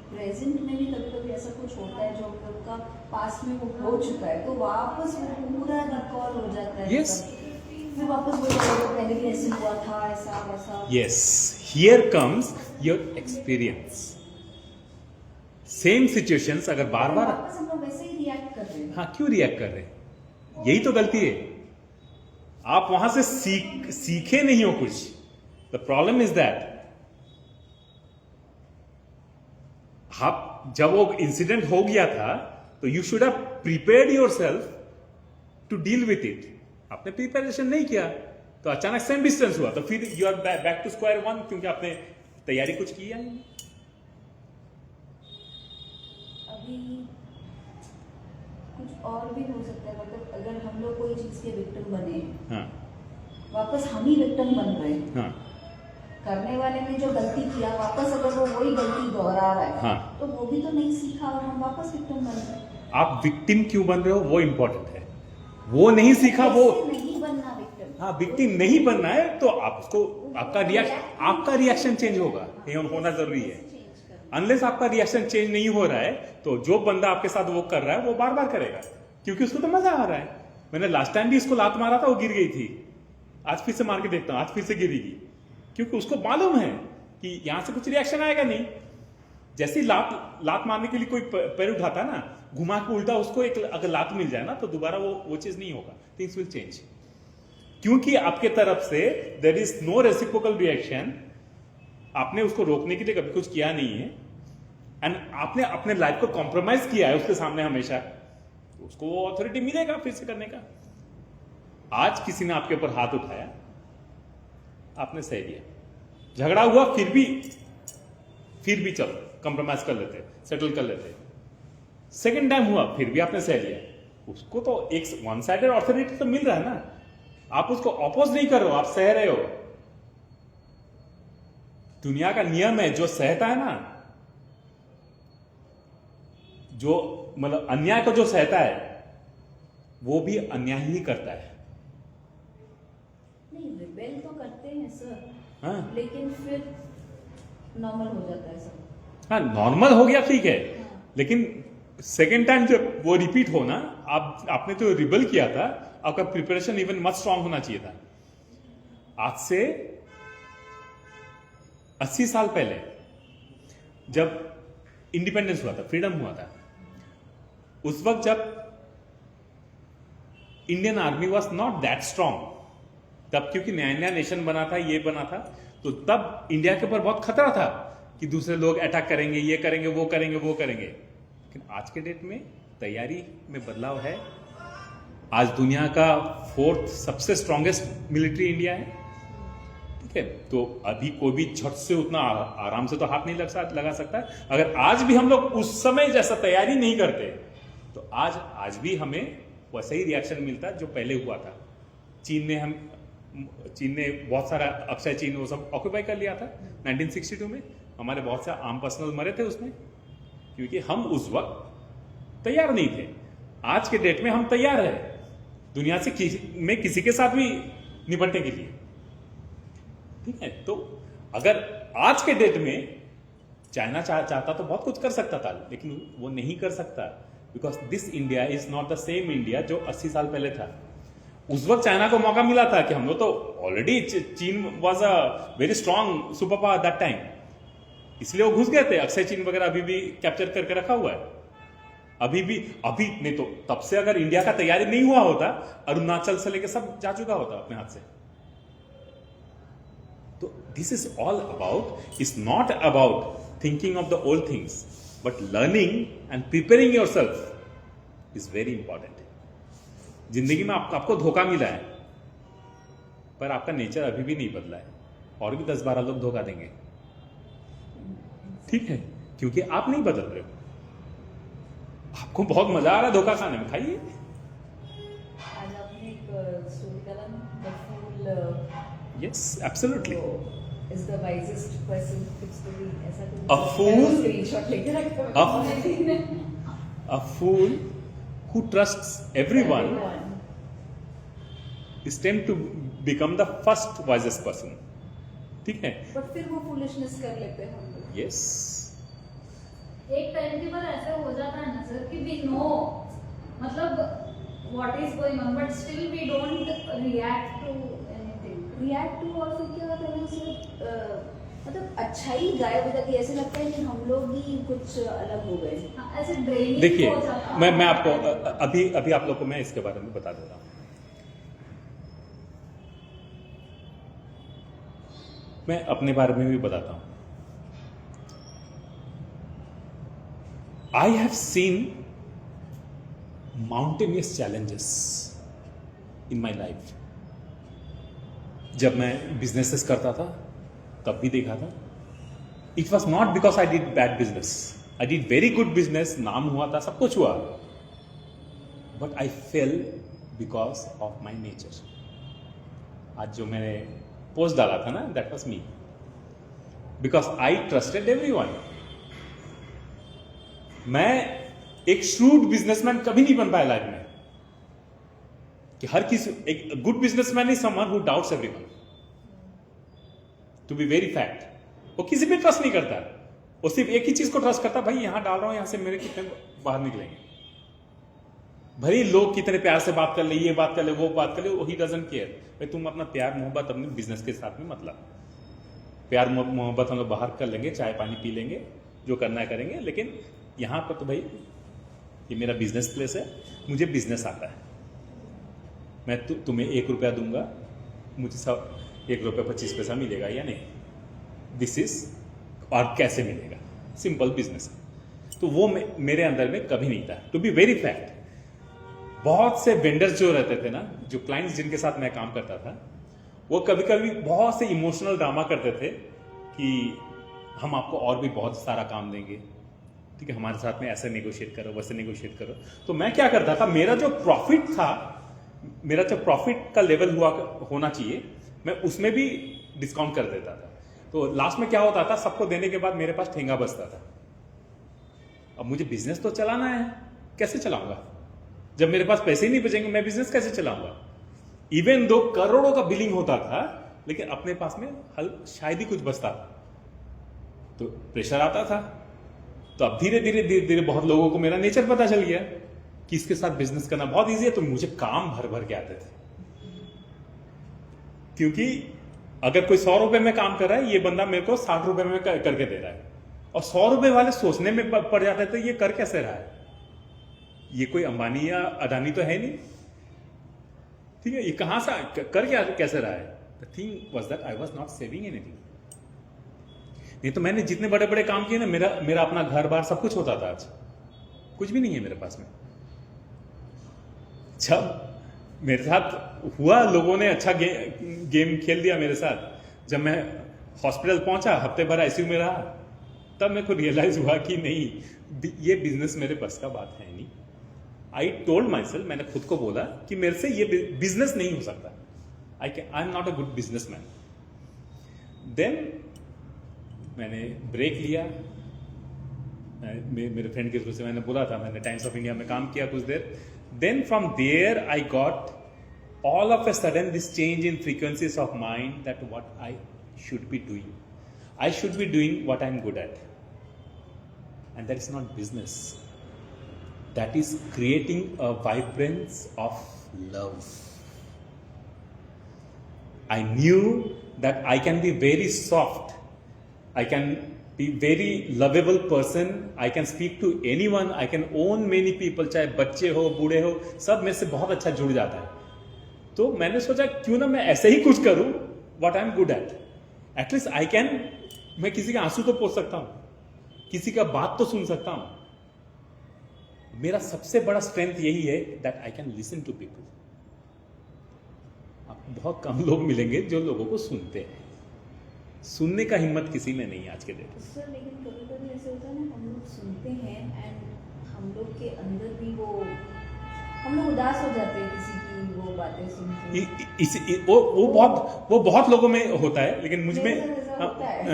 प्रेजेंट में भी कभी कभी ऐसा कुछ होता है जो उनका पास्ट में वो हो चुका है तो वापस वो पूरा रिकॉल हो जाता है। Yes. फिर वापस वो पहले भी ऐसे हुआ था ऐसा वैसा। Yes, here comes your experience. Same situations अगर बार बार वापस हम लोग वैसे ही रिएक्ट कर रहे हैं। हाँ क्यों रिएक्ट कर रहे हैं? यही तो गलती है। आप वहां से सीखे नहीं हो कुछ। द प्रॉब्लम इज दैट आप जब वो इंसिडेंट हो गया था तो you should have prepared yourself to deal with it. आपने प्रिपरेशन नहीं किया तो अचानक सेम डिस्टेंस हुआ तो फिर you are back to square one क्योंकि आपने तैयारी कुछ की है नहीं। अभी कुछ और भी हो सकता है मतलब अगर हम लोग कोई चीज के विक्टिम बने हाँ वापस हम ही विक्टिम बन रहे हैं। हाँ करने वाले ने जो गलती किया वापस अगर वो वही गलती दोहरा रहा है हाँ। तो वो भी तो नहीं सीखा और हम वापस विक्टिम बन रहे हैं। आप विक्टिम क्यों बन रहे हो वो इंपॉर्टेंट है। वो नहीं सीखा वो ऐसे नहीं बनना विक्टिम। हाँ विक्टिम नहीं बनना है तो आपको आपका रिएक्शन चेंज होगा ये होना जरूरी है। अनलेस आपका रिएक्शन चेंज नहीं हो रहा है तो जो बंदा आपके साथ वो कर रहा है वो बार बार करेगा क्योंकि उसको तो मजा आ रहा है। मैंने लास्ट टाइम भी इसको लात मारा था वो गिर गई थी। आज फिर से मार के देखता हूं आज फिर से गिरेगी क्योंकि उसको मालूम है कि यहां से कुछ रिएक्शन आएगा नहीं। जैसे ही लात मारने के लिए कोई पैर उठाता ना घुमा के उल्टा उसको एक अगर लात मिल जाए ना तो दोबारा वो चीज नहीं होगा। थिंग्स विल चेंज क्योंकि आपके तरफ से there is no reciprocal reaction. आपने उसको रोकने के लिए कभी कुछ किया नहीं है एंड आपने अपने लाइफ को कॉम्प्रोमाइज किया है उसके सामने हमेशा तो उसको वो अथॉरिटी मिलेगा फिर से करने का। आज किसी ने आपके ऊपर हाथ उठाया आपने सह लिया झगड़ा हुआ फिर भी चलो कॉम्प्रोमाइज कर लेते सेटल कर लेते। सेकेंड टाइम हुआ फिर भी आपने सह लिया उसको तो एक वन साइडेड अथॉरिटी तो मिल रहा है ना। आप उसको अपोज नहीं कर रहे हो आप सह रहे हो। दुनिया का नियम है जो सहता है ना जो मतलब अन्याय को जो सहता है वो भी अन्याय ही करता है। नहीं रिबेल तो करते हैं सर हाँ लेकिन फिर नॉर्मल हो जाता है सब। हाँ नॉर्मल हो गया ठीक है हाँ। लेकिन सेकेंड टाइम जब वो रिपीट हो ना आपने जो रिबेल किया था आपका प्रिपरेशन इवन मच स्ट्रांग होना चाहिए था। आज से 80 साल पहले जब इंडिपेंडेंस हुआ था फ्रीडम हुआ था उस वक्त जब Indian army was not that strong तब क्योंकि नया नया नेशन बना था ये बना था तो तब इंडिया के ऊपर बहुत खतरा था कि दूसरे लोग अटैक करेंगे ये करेंगे वो करेंगे वो करेंगे। लेकिन आज के डेट में तैयारी में बदलाव है। आज दुनिया का 4th सबसे स्ट्रांगेस्ट मिलिट्री इंडिया है ठीक है। तो अभी कोई भी झट से उतना आराम से तो हाथ नहीं लगा सकता। अगर आज भी हम लोग उस समय जैसा तैयारी नहीं करते तो आज भी हमें वैसा ही रिएक्शन मिलता जो पहले हुआ था। चीन ने बहुत सारा अक्षय चीन वो सब ऑक्यूपाई कर लिया था 1962 में। हमारे बहुत सारे आर्म पर्सनल मरे थे उसमें क्योंकि हम उस वक्त तैयार नहीं थे। आज के डेट में हम तैयार है दुनिया से किसी के साथ भी निपटने के लिए ठीक है। तो अगर आज के डेट में चाइना चाहता तो बहुत कुछ कर सकता था लेकिन वो नहीं कर सकता because this India is not the same India जो 80 साल पहले था। उस वक्त चाइना को मौका मिला था कि हम लोग तो ऑलरेडी चीन was a very strong super power that time इसलिए वो घुस गए थे। अक्षय चीन वगैरह अभी भी कैप्चर करके रखा हुआ है। अभी नहीं तो तब से अगर इंडिया का तैयारी नहीं हुआ होता अरुणाचल से लेकर सब जा चुका होता अपने हाथ से। तो this is all about is not about thinking of the old things but learning and preparing your self is very important. जिंदगी में आपको धोखा मिला है पर आपका नेचर अभी भी नहीं बदला है और भी 10-12 लोग धोखा देंगे ठीक है क्योंकि आप नहीं बदल रहे हो। आपको बहुत मजा आ रहा है धोखा खाने में खाइए। आज आपने एक स्टोरी डाला ना the fool yes absolutely is the wisest person कुछ तो भी ऐसा कुछ A fool- स्क्रीनशॉट लेके रखा A fool who trusts everyone it's time to become the first wisest person. ठीक है. बट फिर वो फूलिशनेस कर लेते हैं हम लोग. यस. एक टाइम के बाद ऐसे हो जाता है ना सर कि वी नो मतलब what is going on but still we don't react to anything. React to और फिर क्या होता है सर, मतलब अच्छा ही गायब हो जाती है. ऐसे लगता है कि हम लोग ही कुछ अलग हो गए. ऐसे ड्रेनिंग देखिए, हो जाता है. मैं आपको अभी आप लोग को मैं इसके बारे में बता दे रहा हूँ. मैं अपने बारे में भी बताता हूँ. I have seen mountainous challenges in my life. जब मैं बिजनेसेस करता था तब भी देखा था. It was not because I did bad business. I did very good business. नाम हुआ था, सब कुछ हुआ. But I fail because of my nature. आज जो मैंने पोस्ट डाला था ना, that was me. Because I trusted everyone. मैं एक श्रूड बिजनेसमैन कभी नहीं बन पाया लाइफ में. कि हर किसी, एक good businessman is someone who doubts everyone. To be very fact, वो किसी पे ट्रस्ट नहीं करता. वो सिर्फ एक ही चीज को ट्रस्ट करता, भाई यहां डाल रहा हूं, यहां से मेरे कितने बाहर निकलेंगे. भले लोग कितने प्यार से बात कर ले, ये बात कर ले, वो बात कर ले, ही डजंट केयर. भाई तुम अपना प्यार मोहब्बत अपने बिजनेस के साथ में मतलब. प्यार मोहब्बत हम लोग बाहर कर लेंगे, चाय पानी पी लेंगे, जो करना है करेंगे. लेकिन यहां पर तो भाई ये मेरा बिजनेस प्लेस है, मुझे बिजनेस आता है. मैं तुम्हें 1 रुपया दूंगा, मुझे सब 1 रुपया 25 पैसा मिलेगा या नहीं. दिस इज, और कैसे मिलेगा, सिंपल बिजनेस. तो वो मेरे अंदर में कभी नहीं था. टू बी वेरी फैक्ट, बहुत से वेंडर्स जो रहते थे ना, जो क्लाइंट्स जिनके साथ मैं काम करता था, वो कभी कभी बहुत से इमोशनल ड्रामा करते थे कि हम आपको और भी बहुत सारा काम देंगे, ठीक है, हमारे साथ में ऐसे नेगोशिएट करो, वैसे नेगोशिएट करो. तो मैं क्या करता था, मेरा जो प्रॉफिट था, मेरा जो प्रॉफिट का लेवल होना चाहिए, मैं उसमें भी डिस्काउंट कर देता था. तो लास्ट में क्या होता था, सबको देने के बाद मेरे पास ठेंगा बचता था. अब मुझे बिजनेस तो चलाना है, कैसे चलाऊंगा जब मेरे पास पैसे ही नहीं बचेंगे. मैं बिजनेस कैसे चलाऊंगा. इवन दो करोड़ों का बिलिंग होता था, लेकिन अपने पास में शायद ही कुछ बचता था. तो प्रेशर आता था. तो अब धीरे धीरे बहुत लोगों को मेरा नेचर पता चल गया कि इसके साथ बिजनेस करना बहुत ईजी है. तो मुझे काम भर भर के आते थे, क्योंकि अगर कोई 100 रुपए में काम कर रहा है, ये बंदा मेरे को 60 रुपए में करके दे रहा है. और 100 रुपए वाले सोचने में पड़ जाते थे, ये कर कैसे रहा है, ये कोई अंबानी या अडानी तो है नहीं, ठीक है, ये कहां से कर क्या कैसे रहा है. The thing was that I was not saving anything. नहीं तो मैंने जितने बड़े बड़े काम किए ना, मेरा अपना घर बार सब कुछ होता था. आज कुछ भी नहीं है मेरे पास में. जब मेरे साथ हुआ, लोगों ने अच्छा गेम खेल दिया मेरे साथ. जब मैं हॉस्पिटल पहुंचा, हफ्ते भर आईसीयू में रहा, तब मेरे को रियलाइज हुआ कि नहीं, ये बिजनेस मेरे बस का बात है नहीं. आई टोल्ड माई सेल्फ, मैंने खुद को बोला कि मेरे से ये बिजनेस नहीं हो सकता. I am not a good businessman. Then मैंने ब्रेक लिया. मेरे फ्रेंड के थ्रू से मैंने बोला था, मैंने टाइम्स ऑफ इंडिया में काम किया कुछ देर. Then from there I got all of a sudden this change in frequencies of mind that what I should be doing. I should be doing what I'm good at. And that is not business. That is creating a vibrance of love. I knew that I can be very soft. I can be very lovable person. I can speak to anyone. I can own many people. चाहे बच्चे हो, बूढ़े हो, सब मेरे से बहुत अच्छा जुड़ जाता है. तो मैंने सोचा क्यों ना मैं ऐसे ही कुछ करूं what I'm good at. At least I can, मैं किसी के आंसू तो पोंछ सकता हूं, किसी का बात तो सुन सकता हूं. मेरा सबसे बड़ा स्ट्रेंथ यही है that I can listen to people. आपको बहुत कम लोग मिलेंगे जो लोगों को सुनते हैं. सुनने का हिम्मत किसी में नहीं आज के डेट में. सर लेकिन कभी कभी ऐसे होता है ना, हम लोग सुनते हैं एंड हम लोग के अंदर भी वो, हम लोग उदास हो जाते हैं किसी की वो बातें सुन के. वो बहुत लोगों में होता है, लेकिन मुझ में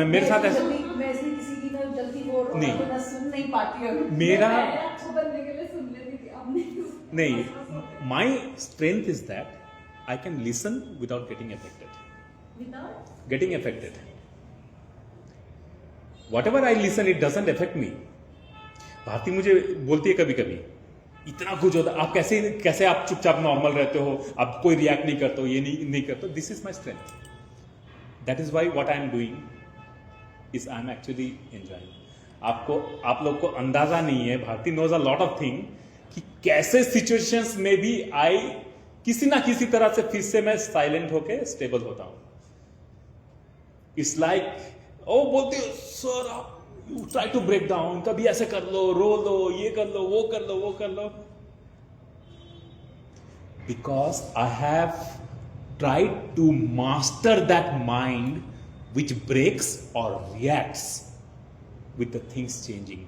मेरे साथ ऐसा मैं ऐसे किसी की ना जल्दी बोल नहीं, मैं सुन नहीं पाती हूँ. मेरा अच्छे बनने के लिए सुन लेती थी, अब नहीं. नहीं, my strength is that I can listen without getting affected. Without? Getting affected. Whatever I listen, it doesn't affect me. Bharti मुझे बोलती है कभी कभी, इतना कुछ होता आप कैसे आप चुपचाप नॉर्मल रहते हो, आप कोई रिएक्ट नहीं करते हो, ये नहीं करते हो. This is my strength. That is why what I am doing is I am actually enjoying. आप लोग को अंदाजा नहीं है, Bharti knows a lot of thing कि कैसे सिचुएशंस में भी आई किसी ना किसी तरह से फिर से मैं साइलेंट होके स्टेबल होता हूं. इट्स लाइक ओ बोलती हो सर आप you try to break down, कभी ऐसे कर लो, रो लो, ये कर लो, वो कर लो, वो कर लो. Because I have tried to master that mind which breaks और reacts with the things changing.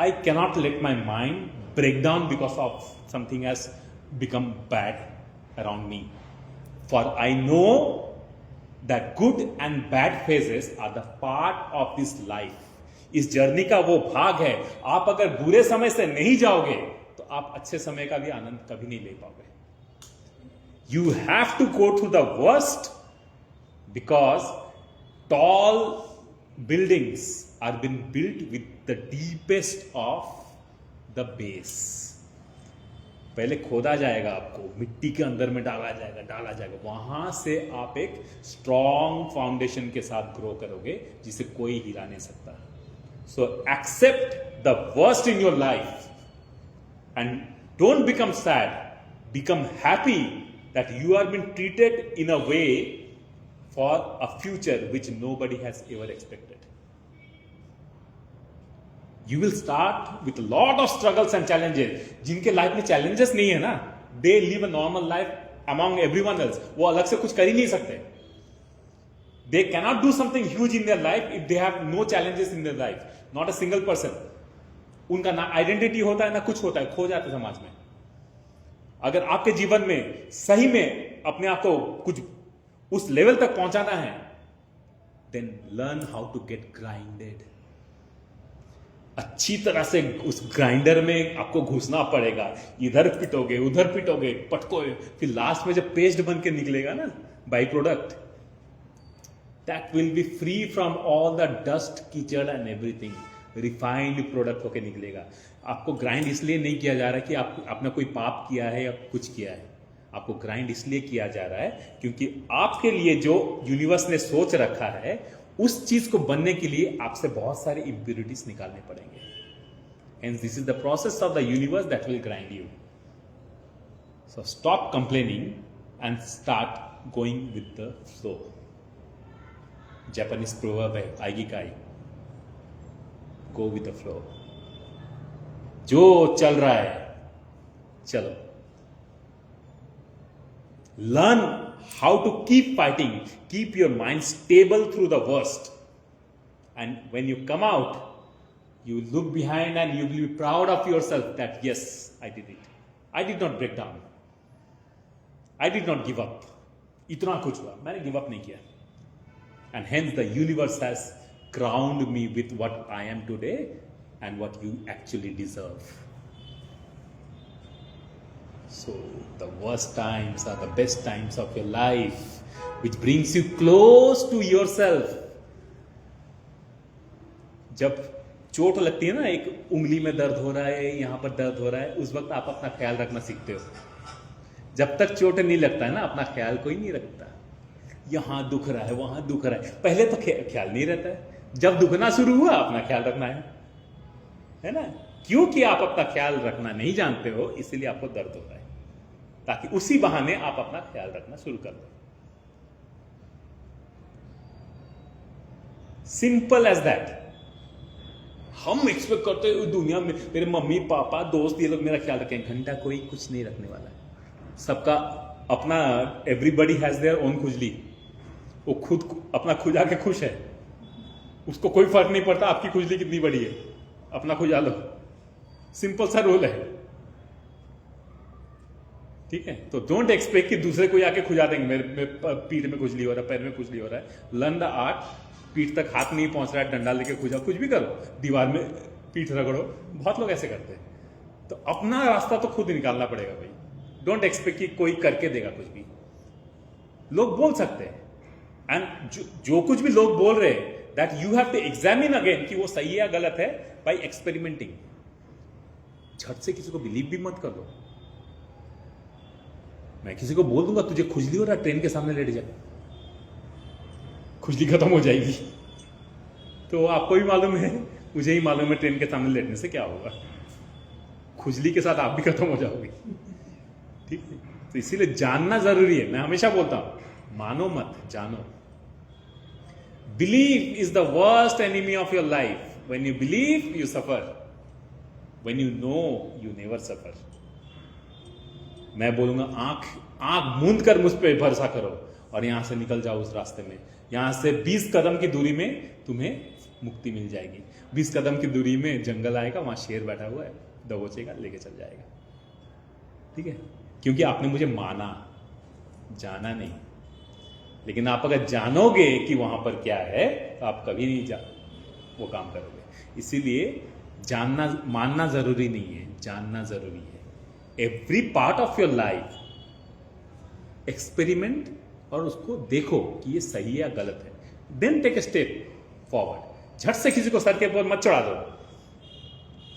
I cannot let my mind break down because of something has become bad around me. For I know that good and bad phases are the part of this life. इस journey का वो भाग है. आप अगर बुरे समय से नहीं जाओगे तो आप अच्छे समय का भी आनंद कभी नहीं ले पाओगे. You have to go through the worst because tall buildings are been built with the deepest of the base. पहले खोदा जाएगा, आपको मिट्टी के अंदर में डाला जाएगा, वहां से आप एक स्ट्रॉन्ग फाउंडेशन के साथ ग्रो करोगे जिसे कोई हिला नहीं सकता. So accept the worst in your life and don't become sad, become happy that you are been treated in a way for a future which nobody has ever expected. You will start with a lot of struggles and challenges. जिनके life में challenges नहीं है ना, they live a normal life among everyone else. वो अलग से कुछ कर ही नहीं सकते. They cannot do something huge in their life if they have no challenges in their life. Not a single person. उनका ना आइडेंटिटी होता है ना कुछ होता है, खो जाते समाज में. अगर आपके जीवन में सही में अपने आप को कुछ उस लेवल तक पहुंचाना है, then learn how to get grinded. अच्छी तरह से उस ग्राइंडर में आपको घुसना पड़ेगा. इधर पिटोगे, उधर पिटोगे, पटकोगे, फिर लास्ट में जब पेस्ट बन के निकलेगा ना by product, that will be free from all the dust, कीचड़ एंड एवरीथिंग. रिफाइंड प्रोडक्ट होके निकलेगा. आपको ग्राइंड इसलिए नहीं किया जा रहा कि आपने कोई पाप किया है या कुछ किया है. आपको ग्राइंड इसलिए किया जा रहा है क्योंकि आपके लिए जो यूनिवर्स ने सोच रखा है उस चीज को बनने के लिए आपसे बहुत सारे इंप्योरिटीज निकालने पड़ेंगे. Hence this is the process of the universe that will grind you. So stop complaining and start going with the flow. Japanese proverb है आइगिकाई, go with the flow. जो चल रहा है चलो. Learn how to keep fighting. Keep your mind stable through the worst. And when you come out, you look behind and you will be proud of yourself that yes, I did it. I did not break down. I did not give up. इतना कुछ हुआ, मैंने give up नहीं किया. And hence the universe has crowned me with what I am today and what you actually deserve. So the worst times are the best times of your life, which brings you close to yourself. जब चोट लगती है ना, एक उंगली में दर्द हो रहा है, यहां पर दर्द हो रहा है, उस वक्त आप अपना ख्याल रखना सीखते हो. जब तक चोट नहीं लगता है ना, अपना ख्याल कोई नहीं रखता. यहां दुख रहा है, वहां दुख रहा है, पहले तो ख्याल नहीं रहता है. जब दुखना शुरू हुआ अपना ख्याल रखना है ना. क्योंकि आप अपना ख्याल रखना नहीं जानते हो, इसलिए आपको दर्द होता है, ताकि उसी बहाने आप अपना ख्याल रखना शुरू कर दो. Simple as that. हम एक्सपेक्ट करते हैं दुनिया में मेरे मम्मी पापा दोस्त ये लोग मेरा ख्याल रखें. घंटा कोई कुछ नहीं रखने वाला है. सबका अपना, एवरीबडी हैज देयर ओन खुजली. वो खुद अपना खुजा के खुश है, उसको कोई फर्क नहीं पड़ता आपकी खुजली कितनी बड़ी है. अपना खुजा लो. सिंपल सा रूल है. ठीक है. तो डोंट एक्सपेक्ट कि दूसरे को आके खुजा देंगे. मेरे पीठ में खुजली हो रहा है, पैर में खुजली हो रहा है. Learn the art. पीठ तक हाथ नहीं पहुंच रहा है, डंडा लेके खुजा, कुछ भी करो, दीवार में पीठ रगड़ो. बहुत लोग ऐसे करते हैं. तो अपना रास्ता तो खुद निकालना पड़ेगा भाई. डोंट एक्सपेक्ट कि कोई करके देगा कुछ भी। लोग बोल सकते हैं, एंड जो कुछ भी लोग बोल रहे हैं, that you have to examine again कि वो सही है या गलत है, बाय एक्सपेरिमेंटिंग। झट से किसी को बिलीव भी मत कर दो। मैं किसी को बोल दूंगा तुझे खुजली हो रहा है, ट्रेन के सामने लेट जा, खुजली खत्म हो जाएगी। तो आपको भी मालूम है, मुझे ही मालूम है, ट्रेन के सामने लेटने से क्या होगा, खुजली के साथ आप भी खत्म हो जाओगे। ठीक है, तो इसीलिए जानना जरूरी है। मैं हमेशा बोलता हूं, मानो मत, जानो। Believe is the worst enemy of your life. When you believe you suffer, when you know you never suffer. मैं बोलूंगा आंख मूंद कर मुझ पर भरोसा करो और यहां से निकल जाओ उस रास्ते में। यहां से 20 कदम की दूरी में तुम्हें मुक्ति मिल जाएगी। 20 कदम की दूरी में जंगल आएगा, वहां शेर बैठा हुआ है, दबोचेगा, लेके चल जाएगा। ठीक है, क्योंकि आपने मुझे माना, जाना नहीं। लेकिन आप अगर जानोगे कि वहां पर क्या है, तो आप कभी नहीं वो काम करोगे। इसीलिए जानना, मानना जरूरी नहीं है, जानना जरूरी है। Every part of your life experiment और उसको देखो कि ये सही है या गलत है, then take a step forward. झट से किसी को सर के ऊपर मत चढ़ा दो,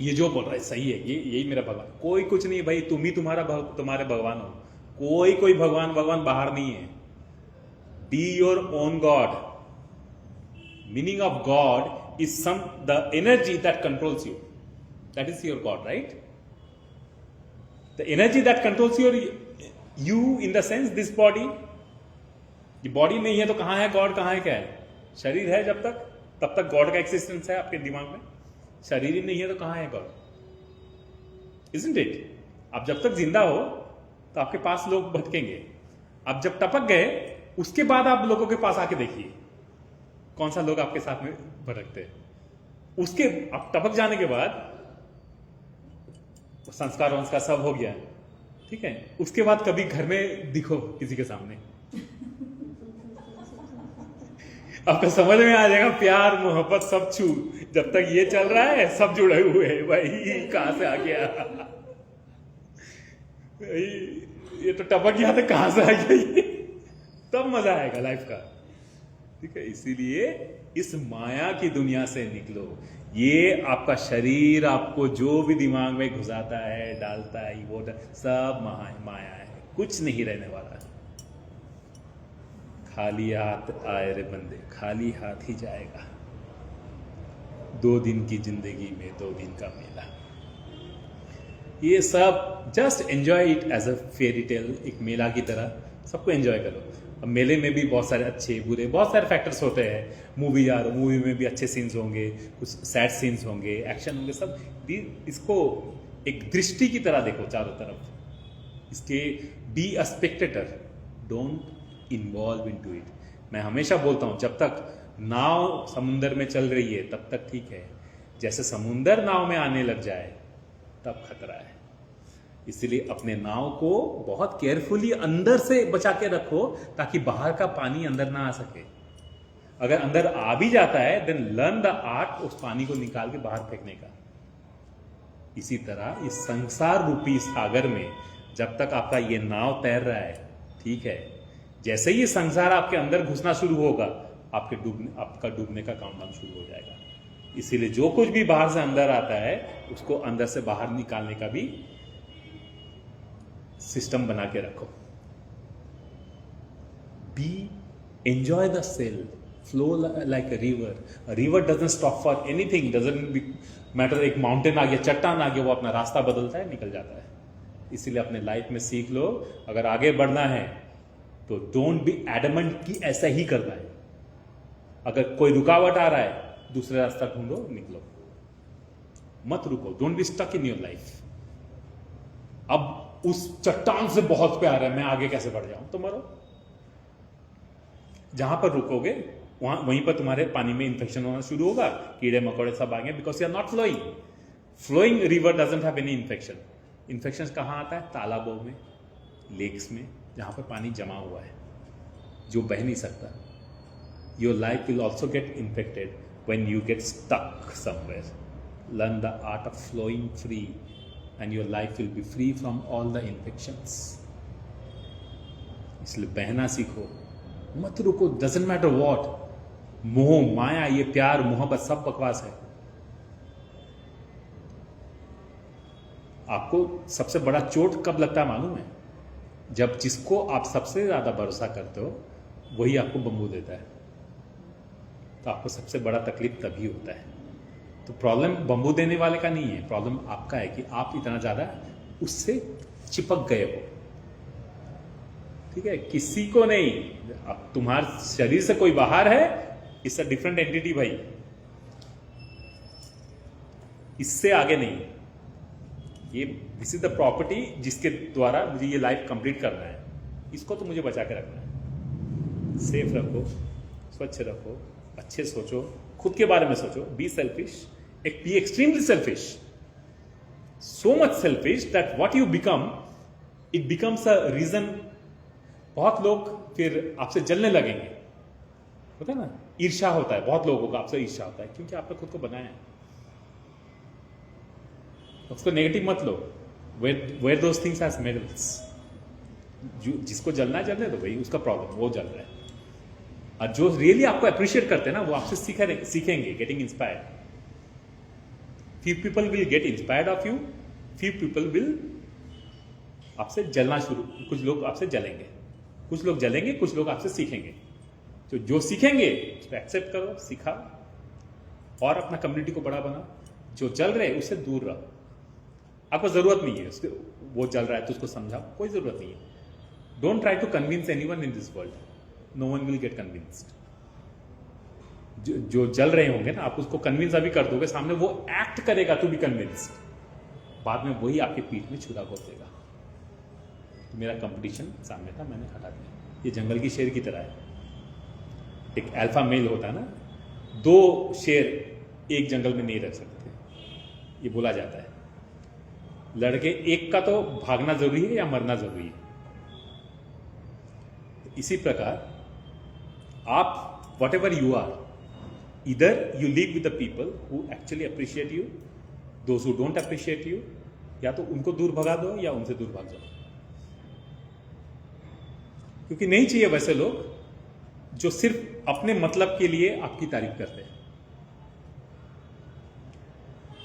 ये जो बोल रहा है सही है, ये यही मेरा भगवान। कोई कुछ नहीं भाई, तुम ही तुम्हारे भगवान हो। कोई भगवान बाहर नहीं है। Be your own God. Meaning of God is the energy that controls you, that is your God, right? The energy that controls you in the sense this body. ये बॉडी नहीं है तो कहां है गॉड, कहां है क्या है? शरीर है जब तक, तब तक गॉड का एक्सिस्टेंस है आपके दिमाग में। शरीर ही नहीं है तो कहां है गॉड? Isn't it? आप जब तक जिंदा हो तो आपके पास लोग भटकेंगे। आप जब टपक गए, उसके बाद आप लोगों के पास आके देखिए कौन सा लोग आपके साथ में भटकते हैं। उसके आप टपक जाने के बाद संस्कार वंस्कार सब हो गया, ठीक है, उसके बाद कभी घर में दिखो किसी के सामने, आपको समझ में आ जाएगा प्यार मोहब्बत सब छू। जब तक ये चल रहा है सब जुड़े हुए हैं भाई, कहां से आ गया भाई, ये तो टपक गया तो कहां से आ गया ये, तब मजा आएगा लाइफ का। ठीक है, इसीलिए इस माया की दुनिया से निकलो। ये आपका शरीर आपको जो भी दिमाग में घुसाता है, डालता है, वो सब माया है, कुछ नहीं रहने वाला। खाली हाथ आए रे बंदे, खाली हाथ ही जाएगा। 2 दिन की जिंदगी में 2 दिन का मेला। ये सब just enjoy it as a fairy tale, एक मेला की तरह सबको एंजॉय करो। अब मेले में भी बहुत सारे अच्छे बुरे बहुत सारे फैक्टर्स होते हैं। मूवी आ रहा, मूवी में भी अच्छे सीन्स होंगे, कुछ सैड सीन्स होंगे, एक्शन होंगे, सब। इसको एक दृष्टि की तरह देखो चारों तरफ। इसके be a Spectator, don't involve into it. मैं हमेशा बोलता हूं, जब तक नाव समुंदर में चल रही है तब तक ठीक है, जैसे समुंदर नाव में आने लग जाए तब खतरा है। इसलिए अपने नाव को बहुत केयरफुली अंदर से बचा के रखो, ताकि बाहर का पानी अंदर ना आ सके। अगर अंदर आ भी जाता है, देन लर्न द आर्ट उस पानी को निकाल के बाहर फेंकने का। इसी तरह इस संसार रूपी सागर में जब तक आपका ये नाव तैर रहा है, ठीक है, जैसे ही संसार आपके अंदर घुसना शुरू होगा, आपका डूबने का काउंटडाउन शुरू हो जाएगा। इसीलिए जो कुछ भी बाहर से अंदर आता है, उसको अंदर से बाहर निकालने का भी सिस्टम बना के रखो। Enjoy the sail, flow like a river. River doesn't stop for anything, doesn't matter. एक माउंटेन आ गया, चट्टान आ गया, वो अपना रास्ता बदलता है, निकल जाता है। इसीलिए अपने लाइफ में सीख लो, अगर आगे बढ़ना है तो डोंट बी एडमेंट कि ऐसा ही करना है। अगर कोई रुकावट आ रहा है, दूसरा रास्ता ढूंढो, निकलो, मत रुको। Don't be stuck in your life. अब उस चट्टान से बहुत प्यार है, मैं आगे कैसे बढ़ जाऊं, तो मरो। जहां पर रुकोगे वहीं पर तुम्हारे पानी में इंफेक्शन होना शुरू होगा, कीड़े मकोड़े सब आएंगे, because you are not flowing. Flowing river doesn't have any infection. Infection कहां आता है? तालाबों में, लेक्स में, जहां पर पानी जमा हुआ है, जो बह नहीं सकता। Your life will also get infected when you get stuck somewhere. Learn the art of flowing free and your life will be free from all the infections. इसलिए बहना सीखो, मत रुको, डजंट मैटर व्हाट। मोह माया, ये प्यार मोहब्बत सब बकवास है। आपको सबसे बड़ा चोट कब लगता है मालूम है? जब जिसको आप सबसे ज्यादा भरोसा करते हो वही आपको बंबू देता है, तो आपको सबसे बड़ा तकलीफ तभी होता है। तो प्रॉब्लम बंबू देने वाले का नहीं है, प्रॉब्लम आपका है कि आप इतना ज्यादा उससे चिपक गए हो। ठीक है, किसी को नहीं। अब तुम्हारे शरीर से कोई बाहर है, इट्स अ डिफरेंट एंटिटी भाई, इससे आगे नहीं। ये दिस इज द प्रॉपर्टी जिसके द्वारा मुझे ये लाइफ कंप्लीट करना है, इसको तो मुझे बचा के रखना है। सेफ रखो, स्वच्छ रखो, अच्छे सोचो, खुद के बारे में सोचो, be selfish, be extremely selfish, so much selfish that what you become it becomes a reason. बहुत लोग फिर आपसे जलने लगेंगे, होता है ना, ईर्ष्या होता है, बहुत लोगों का आपसे ईर्ष्या होता है, क्योंकि आपने खुद को बनाया है। उसको नेगेटिव मत लो, wear those things as medals. जिसको जलना है जलने दो भाई, उसका प्रॉब्लम, वो जल रहा है। और जो रियली आपको अप्रिशिएट करते हैं ना, वो आपसे सीखेंगे, getting inspired. Few people will get inspired of you, few people will आपसे जलना शुरू, कुछ लोग आपसे जलेंगे, कुछ लोग जलेंगे, कुछ लोग आपसे सीखेंगे। तो जो सीखेंगे उसको एक्सेप्ट करो, सिखाओ और अपना कम्युनिटी को बड़ा बनाओ। जो जल रहे उससे दूर रहो, आपको जरूरत नहीं है उसके, वो जल रहा है तो उसको समझाओ, कोई जरूरत नहीं है। Don't try to convince anyone in this world, no one will get convinced. जो जल रहे होंगे ना, आप उसको कन्विंस अभी कर दोगे, सामने वो एक्ट करेगा टू बी कन्विंस्ड, बाद में वही आपकी पीठ में छुरा घोंप देगा। तो मेरा कंपटीशन सामने था, मैंने हटा दिया। ये जंगल की शेर की तरह है। एक अल्फा मेल होता है ना, दो शेर एक जंगल में नहीं रह सकते, ये बोला जाता है। लड़के एक का तो भागना जरूरी है या मरना जरूरी है। इसी प्रकार आप वट एवर यू आर, इधर you live with the people who actually appreciate you, those who don't appreciate you, या तो उनको दूर भगा दो या उनसे दूर भाग जाओ। क्योंकि नहीं चाहिए वैसे लोग जो सिर्फ अपने मतलब के लिए आपकी तारीफ करते हैं।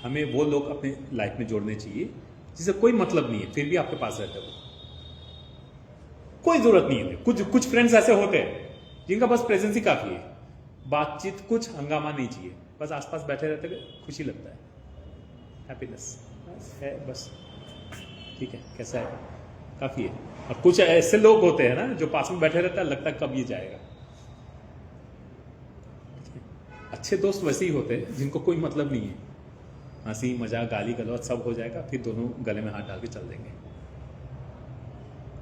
हमें वो लोग अपने लाइफ में जोड़ने चाहिए जिसे कोई मतलब नहीं है, फिर भी आपके पास रहते हो, कोई जरूरत नहीं है। कुछ फ्रेंड्स ऐसे होते हैं जिनका बस प्रेजेंस ही काफी है, बातचीत, कुछ हंगामा नहीं चाहिए, बस आसपास बैठे रहते हैं, खुशी लगता है, हैप्पीनेस है बस, ठीक है, कैसा है, काफी है। और कुछ ऐसे लोग होते हैं ना जो पास में बैठे रहता है, लगता है कब ये जाएगा। अच्छे दोस्त वैसे ही होते हैं जिनको कोई मतलब नहीं है, हंसी मजाक गाली गलौज सब हो जाएगा, फिर दोनों गले में हाथ डाल के चल देंगे।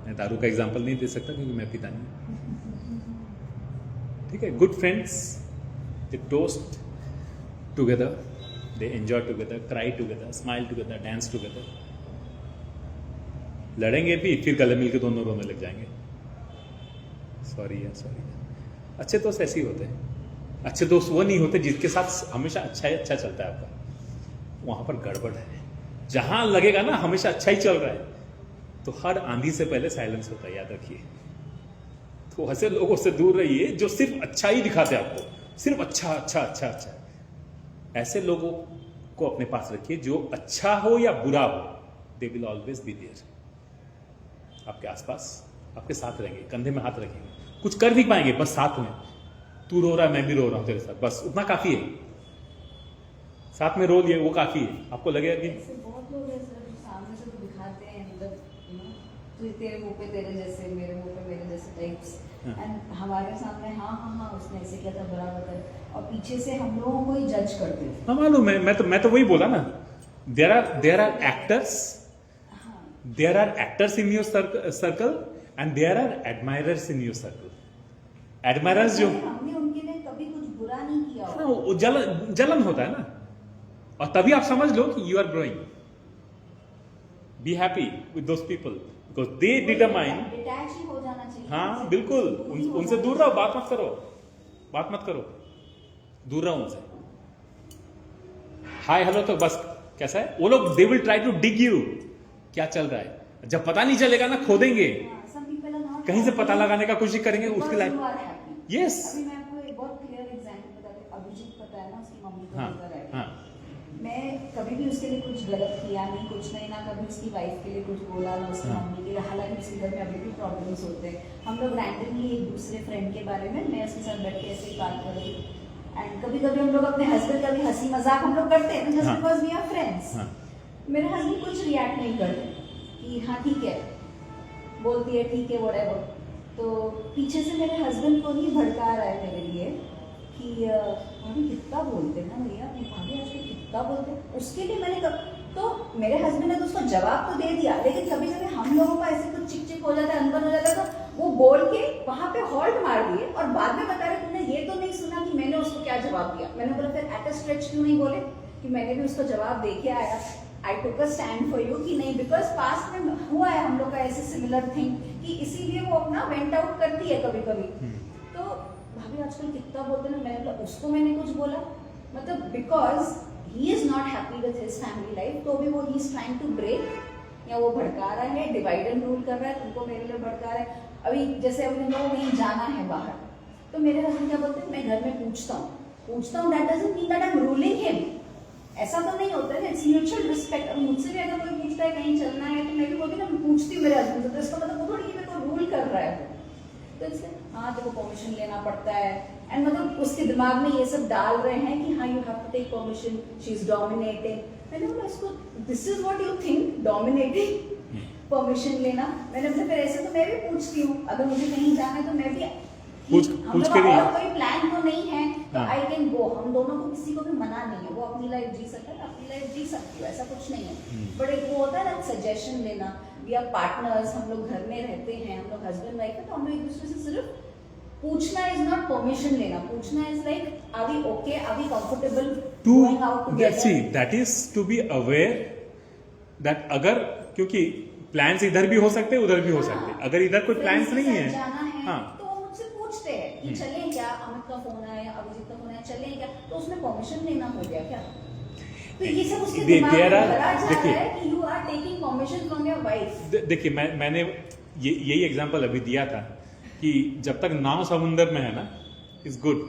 मैं दारू का एग्जांपल नहीं दे सकता क्योंकि मैं पीता नहीं। ठीक है, good friends, they toast together, they enjoy together, cry together, smile together, dance together. लड़ेंगे भी, फिर गले मिलके दोनों रोने लग जाएंगे, सॉरी यार सॉरी। अच्छे दोस्त ऐसे ही होते हैं। अच्छे दोस्त वो नहीं होते जिसके साथ हमेशा अच्छा चलता है आपका, वहां पर गड़बड़ है। जहां लगेगा ना हमेशा अच्छा ही चल रहा है, तो हर आंधी से पहले साइलेंस होता है, याद रखिए। तो ऐसे लोगों से दूर रहिए जो सिर्फ अच्छा ही दिखाते हैं आपको, सिर्फ अच्छा अच्छा अच्छा अच्छा। ऐसे लोगों को अपने पास रखिए जो अच्छा हो या बुरा हो, they will always be there, आपके आसपास, आपके साथ रहेंगे, कंधे में हाथ रखेंगे, कुछ कर भी पाएंगे, बस साथ में। तू रो रहा है, मैं भी रो रहा हूं तेरे साथ, बस उतना काफी है। साथ में रो लिए वो काफी है। आपको लगेगा कि ऐसे बहुत लोग हैं सर जो सामने से तो दिखाते हैं, मतलब तो तेरे मुंह पे तेरे जैसे, मेरे मुंह पे मेरे जैसे टाइप्स, एंड हमारे सामने हाँ हाँ हाँ उसने ऐसे किया था, बराबर है, और पीछे से हम लोगों को ही जज करते हैं। हाँ मालूम है, मैं तो वही बोला ना, there are actors in your circle and there are admirers in your circle. Admirers जो हमने उनके लिए कभी कुछ बुरा नहीं किया हाँ, वो जलन होता है ना, और तभी आप समझ लो कि you are growing. Be happy with those people because they determine. Detach ही हो जाना चाहिए। हाँ बिल्कुल, उनसे दूर रहो, बात मत करो, दूर रहो उनसे। हाय हेलो तो बस कैसा है, वो लोग they will try to dig you, क्या चल रहा है, जब पता नहीं चलेगा ना खोदेंगे, some people are not कहीं से happy पता लगाने का कोशिश करेंगे because उसकी you life. are happy. Yes, अभी मैं आपको एक बहुत क्लियर एग्जांपल बताती हूँ। अभिजीत पता है ना, उसकी मम्मी को हाँ लेकर आई। हाँ मैं कभी भी उसके लिए कुछ गलत किया नहीं, कुछ नहीं, ना कभी उसकी वाइफ के लिए कुछ बोला, ना उसकी हाँ। मम्मी के लिए। हालांकि उसके घर में अभी भी प्रॉब्लम्स होते हैं। हम लोग रैंडमली एक दूसरे फ्रेंड के बारे में, मैं उसके साथ बैठ के ऐसे ही बात कर रही हूँ एंड कभी कभी हम लोग अपने हस्बैंड का भी हंसी मजाक हम लोग करते हैं, जस्ट हाँ। Because we are friends. हाँ मेरे हस्बैंड कुछ रिएक्ट नहीं करते कि हाँ ठीक है, बोलती है ठीक है व्हाटएवर। तो पीछे से मेरे हस्बैंड को ही भड़का रहा है मेरे लिए कि भाभी कितना बोलते हैं ना भैया, अपनी भाभी आजकल कितना बोलते हैं। उसके लिए मैंने तो मेरे हस्बैंड ने तो उसको जवाब तो दे दिया, लेकिन कभी कभी हम लोगों का ऐसे कुछ चिक चिक हो जाता है, अनबन हो जाता है, तो वो बोल के वहां पे हॉल्ट मार दिए और बाद में बता रहे तुमने ये तो नहीं सुना कि मैंने उसको क्या जवाब दिया। मैंने बोला फिर एट अ स्ट्रेच क्यों नहीं बोले कि मैंने भी उसको जवाब दे के आया, आई टुक अ स्टैंड फॉर यू कि नहीं, बिकॉज पास्ट में हुआ है हम लोग का ऐसे सिमिलर थिंग कि इसीलिए वो अपना वेंट आउट करती है कभी कभी। तो भाभी आजकल कितना बोलते ना, मैंने बोला उसको मैंने कुछ बोला, मतलब because he is not happy with his family life, तो भी वो he is trying to break, या वो भड़का रहा है, डिवाइड एंड रूल कर रहा है, तुमको मेरे लिए भड़का रहा है। अभी जैसे अभी हम लोगों को कहीं जाना है बाहर, तो मेरे हस्बैंड क्या बोलते हैं, मैं घर में पूछता हूँ, that doesn't mean that I am ruling him. ऐसा तो नहीं होता है, इट्स म्यूचुअल रिस्पेक्ट। अब मुझसे भी अगर कोई पूछता है कहीं चलना है, तो मैं भी बोलती ना, मैं पूछती हूँ मेरे हस्बैंड से, तो इसका मतलब वो थोड़ी मेरे को रूल कर रहा है। तो इसलिए हाँ देखो परमिशन लेना पड़ता है, एंड मतलब उसके दिमाग में ये सब डाल रहे हैं कि हाँ you have to take permission, she is dominating. मैंने बोला इसको, this is what you think dominating, permission लेना। मैंने बोला फिर ऐसे तो मैं भी पूछती हूँ, अगर मुझे कहीं जाना है तो मैं भी पूछ के भी, और कोई प्लान तो नहीं है तो हाँ। I can go. हम दोनों को किसी को भी मना नहीं है, वो अपनी लाइफ जी सकता है, अपनी लाइफ जी सकती है, ऐसा कुछ नहीं है। बट एक वो होता है ना सजेशन लेना, वी आर पार्टनर्स, हम लोग घर में रहते हैं, हम लोग हस्बैंड वाइफ है, तो हम लोग एक दूसरे से सिर्फ पूछना इज नॉट परमिशन लेना, पूछना is like are we okay, are we comfortable going out together. See that is to be aware that अगर, क्योंकि प्लान्स इधर भी हो सकते हैं उधर भी हो सकते हैं, अगर इधर कोई प्लान्स नहीं है, जाना है हाँ तो वो मुझसे पूछते हैं कि चलें क्या, अमित का फोन आया, अभिजीत का फोन आया, चलें क्या, तो उसमें परमिशन लेना हो गया क्या? तो ये सब उसके दिमाग में भरा जा रहा है कि you are taking permission from your wife. देखिए मैंने यही एग्जांपल अभी दिया था कि जब तक नाव समुंदर में है ना, इज गुड,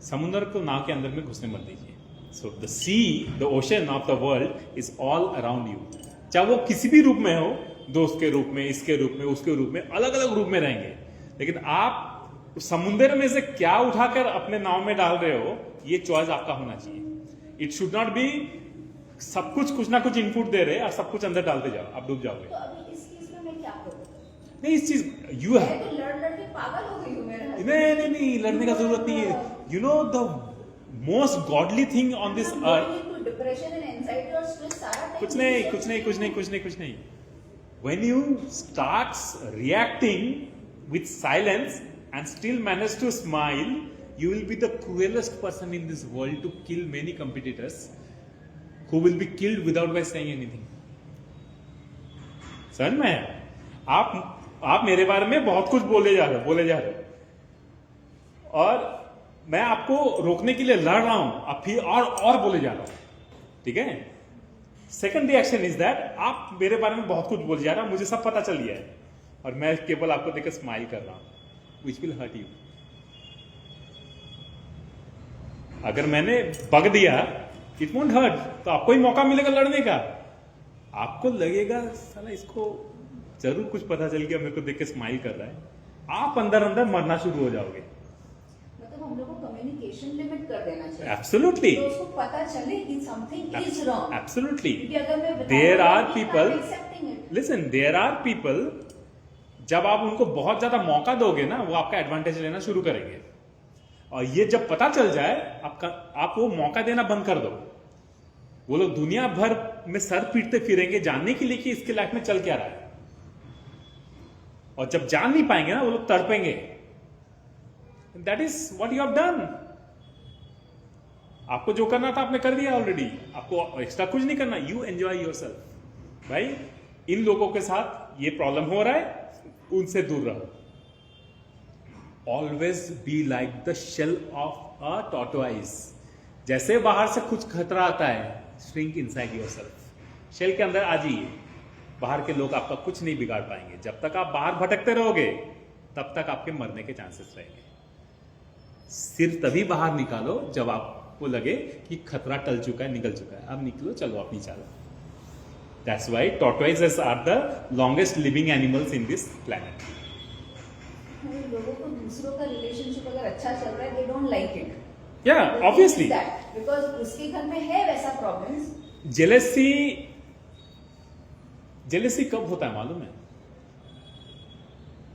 समुंदर को नाव के अंदर में घुसने मत दीजिए। So the sea, the ocean of the world is all around you, चाहे वो किसी भी रूप में हो, दोस्त के रूप में, इसके रूप में, उसके रूप में, अलग अलग रूप में रहेंगे, लेकिन आप समुंदर में से क्या उठाकर अपने नाव में डाल रहे हो, ये चॉइस आपका होना चाहिए। इट शुड नॉट बी सब कुछ ना कुछ इनपुट दे रहे और सब कुछ अंदर डालते जाओ, आप डूब जाओगे। तो अभी इस केस में मैं क्या करूं? नहीं, इस चीज यू है, मैं तो लड़ के पागल हो गई हूं मेरे husband नहीं लड़ने का जरूरत नहीं है। You know the most godly thing on this earth, depression and anxiety और स्ट्रेस सारा टाइम कुछ नहीं when you start reacting with silence and still manage to smile, you will be the cruelest person in this world to kill many competitors who will be killed without by saying anything. समझ में? आप मेरे बारे में बहुत कुछ बोले जा रहे हो और मैं आपको रोकने के लिए लड़ रहा हूं, आप फिर और बोले जा रहा हूं, ठीक है? सेकंड रिएक्शन इज दैट आप मेरे बारे में बहुत कुछ बोले जा रहे हो, मुझे सब पता चल गया है और मैं केवल आपको देखकर स्माइल कर रहा हूं, विच विल हर्ट यू। अगर मैंने बग दिया, इट वोंट हर्ट, तो आपको ही मौका मिलेगा लड़ने का। आपको लगेगा साला इसको जरूर कुछ पता चल गया, मेरे को देख के स्माइल कर रहा है, आप अंदर अंदर मरना शुरू हो जाओगे। मतलब हम लोग को कम्युनिकेशन लिमिट कर देना चाहिए। एब्सोल्युटली, तो उसको पता चले कि समथिंग इज रॉन्ग। एब्सोल्युटली, क्योंकि अगर मैं there are people, accepting it, listen, there are people, जब आप उनको बहुत ज्यादा मौका दोगे ना, वो आपका एडवांटेज लेना शुरू करेंगे, और ये जब पता चल जाए आप वो मौका देना बंद कर दो, वो लोग दुनिया भर में सर पीटते फिरेंगे जानने के लिए कि इसके लाइफ में चल क्या रहा है, और जब जान नहीं पाएंगे ना, वो लोग तड़पेंगे। That is what you have done. आपको जो करना था आपने कर दिया ऑलरेडी, आपको एक्स्ट्रा कुछ नहीं करना। You enjoy yourself. भाई, इन लोगों के साथ ये प्रॉब्लम हो रहा है, उनसे दूर रहो। Always be like the shell of a tortoise. जैसे बाहर से कुछ खतरा आता है, श्रिंक इनसाइड योरसेल्फ। शेल के अंदर आ जाइए, बाहर के लोग आपका कुछ नहीं बिगाड़ पाएंगे। जब तक आप बाहर भटकते रहोगे तब तक आपके मरने के चांसेस रहेंगे। सिर तभी बाहर निकालो जब आपको लगे कि खतरा टल चुका है, निकल चुका है, अब निकलो, चलो अपनी चालो। That's why tortoises are the longest living animals in this planet. लोगों को दूसरों का रिलेशनशिप अगर अच्छा चल रहा है, they don't like it. Yeah, obviously. Because उसके घर में है वैसा प्रॉब्लम्स। जेलेसी कब होता है मालूम है?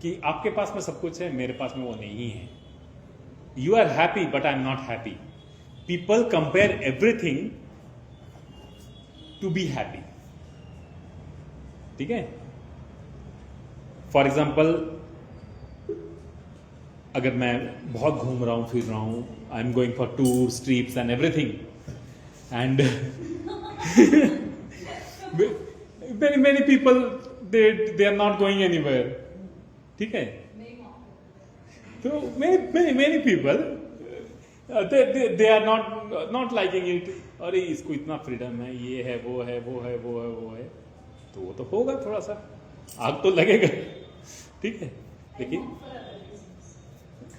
कि आपके पास में सब कुछ है, मेरे पास में वो नहीं है। You are happy but I am not happy. People compare everything to be happy. ठीक है? फॉर एग्जाम्पल, अगर मैं बहुत घूम रहा हूं, फिर रहा हूं, I am going for tours, trips and everything, and many people they are not going anywhere. ठीक है? तो many people they are not liking it. अरे इसको इतना फ्रीडम है, ये है, वो है, वो है, वो है, वो है, तो वो तो होगा, थोड़ा सा आग तो लगेगा। ठीक है? लेकिन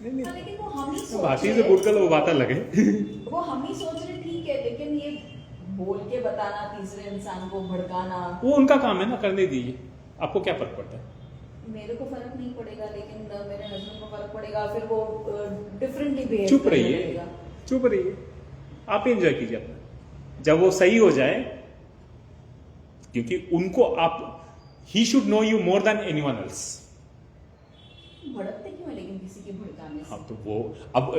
लेकिन वो हम ही सोच भाटी रहे से बुड़कल वो बात लगे। वो हम ही सोच रहे, ठीक है, लेकिन ये बोल के बताना, तीसरे इंसान को भड़काना, वो उनका काम है ना, करने दीजिए। आपको क्या फर्क पड़ता है? मेरे को फर्क नहीं पड़ेगा, लेकिन मेरे हस्बैंड को फर्क पड़ेगा। फिर वो डिफरेंटली बिहेव चुप रहिए, चुप रहिए, आप एंजॉय कीजिए अपना। जब वो सही हो जाए, क्योंकि उनको आप, he should know you more than anyone else. भड़कते क्यों है लेकिन किसी के भड़काने से? हाँ, तो वो अब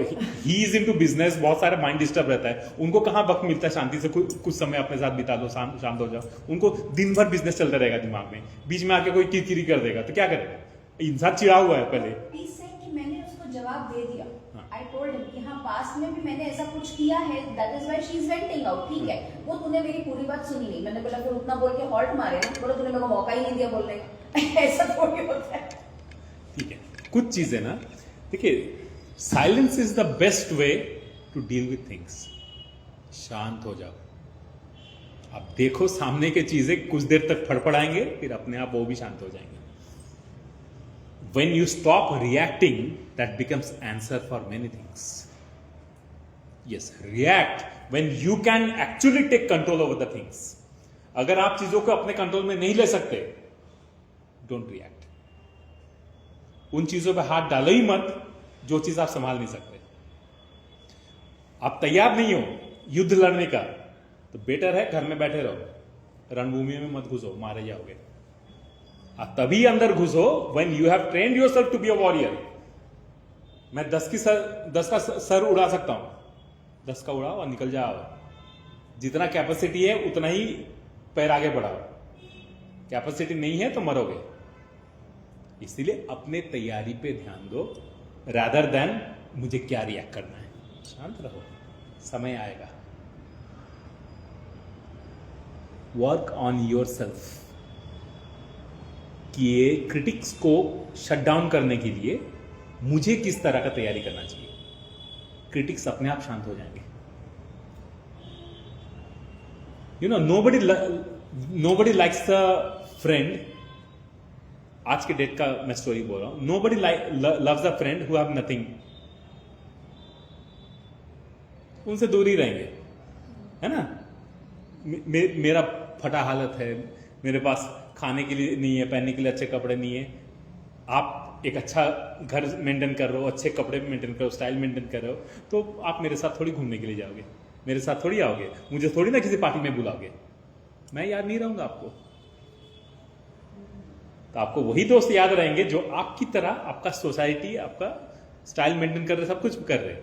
ही इज इनटू बिजनेस, बहुत सारा माइंड डिस्टर्ब रहता है, उनको कहाँ वक्त मिलता है शांति से कुछ समय अपने साथ बिता दो, शांत हो जाओ। उनको दिन भर बिजनेस चलता रहेगा दिमाग में, बीच में आके कोई किरकिरी कर देगा तो क्या करेगा? इंसान चिड़ा हुआ है पहले। He's saying कि मैंने उसको जवाब दे दिया। I told him कि हाँ, पास्ट में भी मैंने ऐसा कुछ किया है, that is why she is venting out। ठीक है, वो तूने मेरी पूरी बात सुनी नहीं। मैंने बोला फिर उतना बोल के हॉल्ट मारे ना, बोला तूने मेरे को मौका ही नहीं दिया बोलने का। ऐसा थोड़ी होता है। ठीक है, कुछ चीजें ना, देखिए, silence is the best way to deal with things. शांत हो जाओ, आप देखो सामने की चीजें कुछ देर तक फड़फड़ाएंगे, फिर अपने आप वो भी शांत हो जाएंगे। When you stop reacting, that becomes answer for many things. Yes, react when you can actually take control over the things. अगर आप चीजों को अपने कंट्रोल में नहीं ले सकते, don't react. उन चीजों पे हाथ डालो ही मत जो चीज आप संभाल नहीं सकते। आप तैयार नहीं हो युद्ध लड़ने का, तो बेटर है घर में बैठे रहो, रणभूमि में मत घुसो, मारे जाओगे। आप तभी अंदर घुसो when you have trained yourself to be a warrior। मैं 10 का सर उड़ा सकता हूं, 10 का उड़ाओ और निकल जाओ। जितना कैपेसिटी है उतना ही पैर आगे बढ़ाओ, कैपेसिटी नहीं है तो मरोगे। इसीलिए अपने तैयारी पे ध्यान दो, rather than मुझे क्या रिएक्ट करना है। शांत रहो, समय आएगा। Work on your self. कि ये क्रिटिक्स को शट डाउन करने के लिए मुझे किस तरह का तैयारी करना चाहिए। क्रिटिक्स अपने आप शांत हो जाएंगे। You know, nobody likes the friend. आज के डेट का मैं स्टोरी बोल रहा हूं। Nobody loves the friend who have nothing. उनसे दूर ही रहेंगे, है ना? मेरा फटा हालत है, मेरे पास खाने के लिए नहीं है, पहनने के लिए अच्छे कपड़े नहीं है। आप एक अच्छा घर मेंटेन कर रहे हो, अच्छे कपड़े मेंटेन कर रहे हो, स्टाइल मेंटेन कर रहे हो, तो आप मेरे साथ थोड़ी घूमने के लिए जाओगे, मेरे साथ थोड़ी आओगे, मुझे थोड़ी ना किसी पार्टी में बुलाओगे। मैं याद नहीं रहूंगा आपको। तो आपको वही दोस्त याद रहेंगे जो आपकी तरह, आपका सोसाइटी, आपका स्टाइल मेंटेन कर रहे, सब कुछ कर रहे।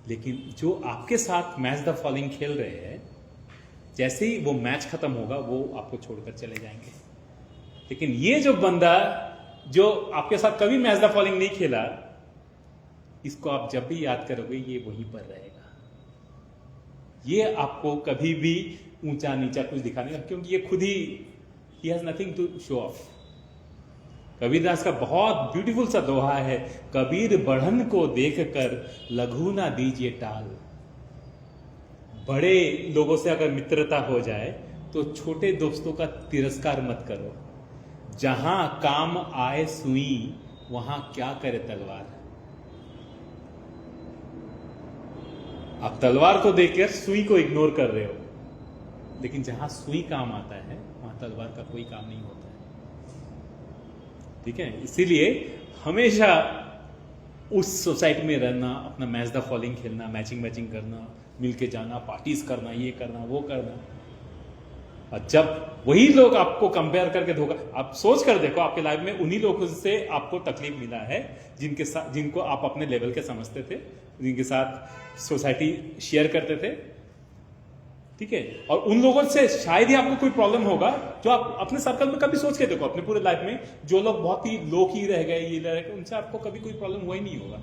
लेकिन जो आपके साथ मैच द फॉलोइंग खेल रहे हैं, जैसे ही वो मैच खत्म होगा वो आपको छोड़कर चले जाएंगे। लेकिन ये जो बंदा जो आपके साथ कभी मैच द फॉलोइंग नहीं खेला, इसको आप जब भी याद करोगे ये वहीं पर रहेगा। ये आपको कभी भी ऊंचा नीचा कुछ दिखाने का, क्योंकि ये खुद ही he has nothing to show off। Kabirdas का बहुत ब्यूटीफुल सा दोहा है, कबीर बढ़न को देखकर लघु ना दीजिए टाल, बड़े लोगों से अगर मित्रता हो जाए तो छोटे दोस्तों का तिरस्कार मत करो। जहां काम आए सुई वहां क्या करे तलवार। आप तलवार को देखकर सुई को इग्नोर कर रहे हो, लेकिन जहां सुई काम आता है वहां तलवार का कोई काम नहीं होता है। ठीक है, इसीलिए हमेशा उस सोसाइटी में रहना, अपना मैच द फॉलोइंग खेलना, मैचिंग करना, मिलके जाना, पार्टीज करना, ये करना वो करना। और जब वही लोग आपको कंपेयर करके धोखा, आप सोच कर देखो आपके लाइफ में उन्हीं लोगों से आपको तकलीफ मिला है जिनके साथ, जिनको आप अपने लेवल के समझते थे, जिनके साथ सोसाइटी शेयर करते थे। ठीक है, और उन लोगों से शायद ही आपको कोई प्रॉब्लम होगा जो आप अपने सर्कल में कभी सोच के देखो, अपने पूरे लाइफ में जो लोग बहुत ही लो की रह गए, ये रह गए, उनसे आपको कभी कोई प्रॉब्लम हुआ ही नहीं होगा।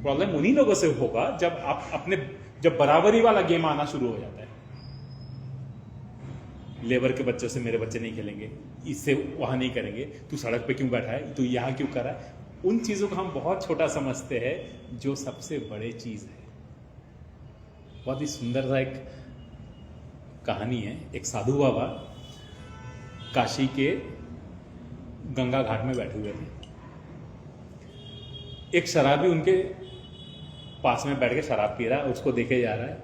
प्रॉब्लम उन्हीं लोगों से होगा जब आप अपने, जब बराबरी वाला गेम आना शुरू हो जाता है। लेबर के बच्चों से मेरे बच्चे नहीं खेलेंगे, इससे वहां नहीं करेंगे, तू सड़क पे क्यों बैठा है, तू यहां क्यों कर रहा है। उन चीजों को हम बहुत छोटा समझते हैं जो सबसे बड़े चीज है। बहुत ही सुंदर सा एक कहानी है। एक साधु बाबा काशी के गंगा घाट में बैठे हुए थे। एक शराबी उनके पास में बैठ के शराब पी रहा है, उसको देखे जा रहा है।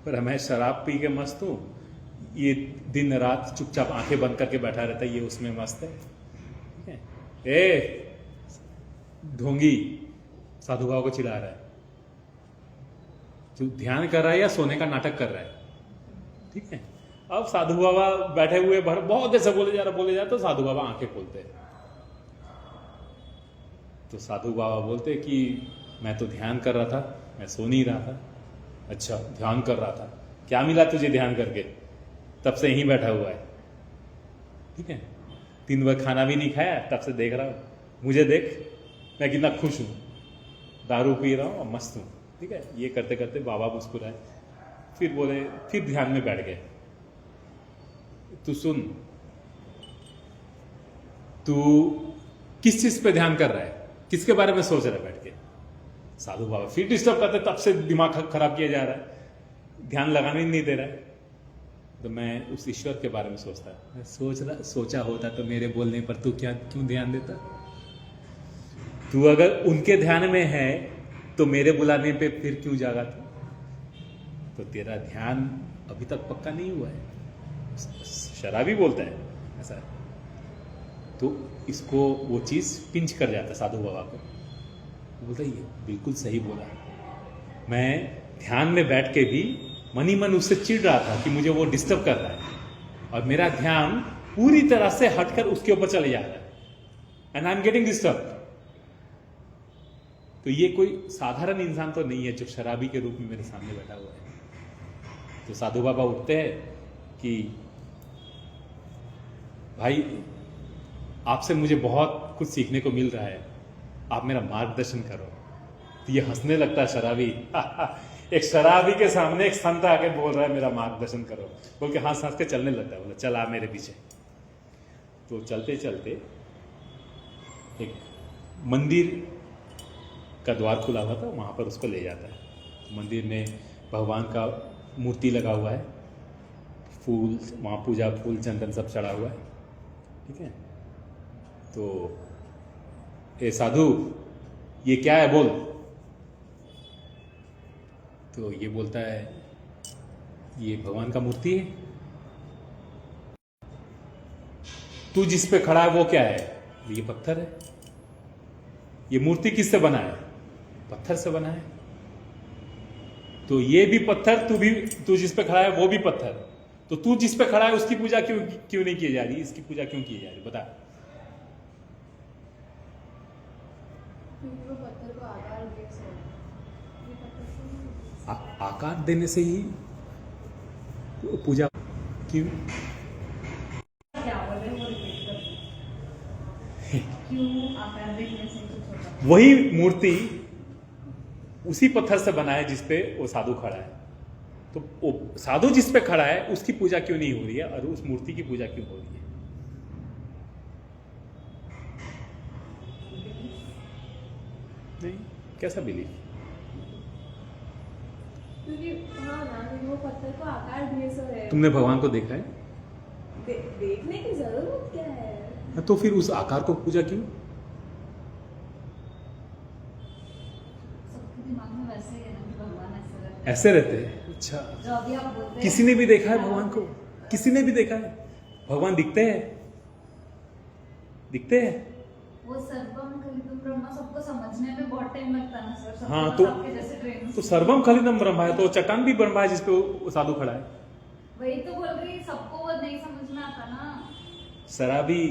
पर मैं शराब पी के मस्त हूं, ये दिन रात चुपचाप आंखें बंद करके बैठा रहता है, ये उसमें मस्त है। ठीक है, ए ढोंगी, साधु बाबा को चिल्ला रहा है, जो ध्यान कर रहा है या सोने का नाटक कर रहा है। ठीक है, अब साधु बाबा बैठे हुए बहुत ऐसे बोले जा रहा तो साधु बाबा आंखें खोलते हैं। तो साधु बाबा बोलते कि मैं तो ध्यान कर रहा था, मैं सो नहीं रहा था। अच्छा, ध्यान कर रहा था, क्या मिला तुझे ध्यान करके, तब से यहीं बैठा हुआ है। ठीक है, 3 बार खाना भी नहीं खाया, तब से देख रहा हूं, मुझे देख मैं कितना खुश हूं, दारू पी रहा हूं और मस्त हूं। ठीक है, ये करते करते बाबा मुस्कुराए, फिर बोले, फिर ध्यान में बैठ गए। तू सुन, तू किस चीज पे ध्यान कर रहा है, किसके बारे में सोच रहा है बैठ के। साधु बाबा फिर डिस्टर्ब करते, तब से दिमाग खराब किया जा रहा है, ध्यान लगाने ही नहीं दे रहा है। तो मैं उस ईश्वर के बारे में सोचता, मैं सोचा होता तो मेरे बोलने पर तू क्यों ध्यान देता। तू अगर उनके ध्यान में है तो मेरे बुलाने पे फिर क्यों जागा था। तो तेरा ध्यान अभी तक पक्का नहीं हुआ है। शराबी बोलता है ऐसा। तो इसको वो चीज पिंच कर जाता साधु बाबा को। बोलता ये बिल्कुल सही बोला, मैं ध्यान में बैठ के भी मन ही मन उससे चिढ़ रहा था कि मुझे वो डिस्टर्ब कर रहा है, और मेरा ध्यान पूरी तरह से हटकर उसके ऊपर चले जा रहा है, and I am getting disturb. तो ये कोई साधारण इंसान तो नहीं है जो शराबी के रूप में मेरे सामने बैठा हुआ है। तो साधु बाबा उठते हैं कि भाई आपसे मुझे बहुत कुछ सीखने को मिल रहा है, आप मेरा मार्गदर्शन करो। तो ये हंसने लगता है शराबी। एक शराबी के सामने एक संत आके बोल रहा है मेरा मार्गदर्शन करो, बोल के हंस हंस के चलने लगता है। बोला चल आ मेरे पीछे। तो चलते चलते एक मंदिर का द्वार खुला हुआ था, वहां पर उसको ले जाता है। मंदिर में भगवान का मूर्ति लगा हुआ है, फूल वहां पूजा फूल चंदन सब चढ़ा हुआ है। ठीक है, तो ए साधु ये क्या है बोल। तो ये बोलता है ये भगवान का मूर्ति है। तू जिस पे खड़ा है वो क्या है। ये पत्थर है। ये मूर्ति किससे बना है, पत्थर से बना है। तो ये भी पत्थर, तू जिस पे खड़ा है वो भी पत्थर। तो तू जिस पे खड़ा है उसकी पूजा क्यों नहीं की जा रही, इसकी पूजा क्यों की जा रही बता। आकार देने से ही पूजा क्यों। क्या बोल रहे वो रिपीट कर। क्यों आकार देखने से कुछ होता। वही मूर्ति उसी पत्थर से बना है जिसपे वो साधु खड़ा है। तो वो साधु जिस पे खड़ा है उसकी पूजा क्यों नहीं हो रही है और उस मूर्ति की पूजा क्यों हो रही है। नहीं, कैसा बिलीव। क्योंकि हाँ ना वो पत्थर को आकार दिए सो है। तुमने भगवान को देखा है? देखने की जरूरत क्या है? तो फिर उस आकार को पूजा क्यों? सबके दिमाग में वैसे ही है ना कि भगवान ऐसे रहते ऐसे रहते हैं? अच्छा, हैं। जो अभी आप बोलते हैं किसी ने भी देखा है भगवान को? किसी ने भी देखा है? भगवान दिखते हैं? दिखते हैं? वो सर्वम खलिदम ब्रह्मा सबको समझने में बहुत टाइम लगता है ना सर। सबको हाँ, बस तो आपके जैसे ट्रेन तो सर्वम खलिदम ब्रह्मा है, तो चट्टान भी ब्रह्मा है जिसपे वो साधु खड़ा है। वही तो बोल रही, सबको वो नहीं समझ में आता ना। शराबी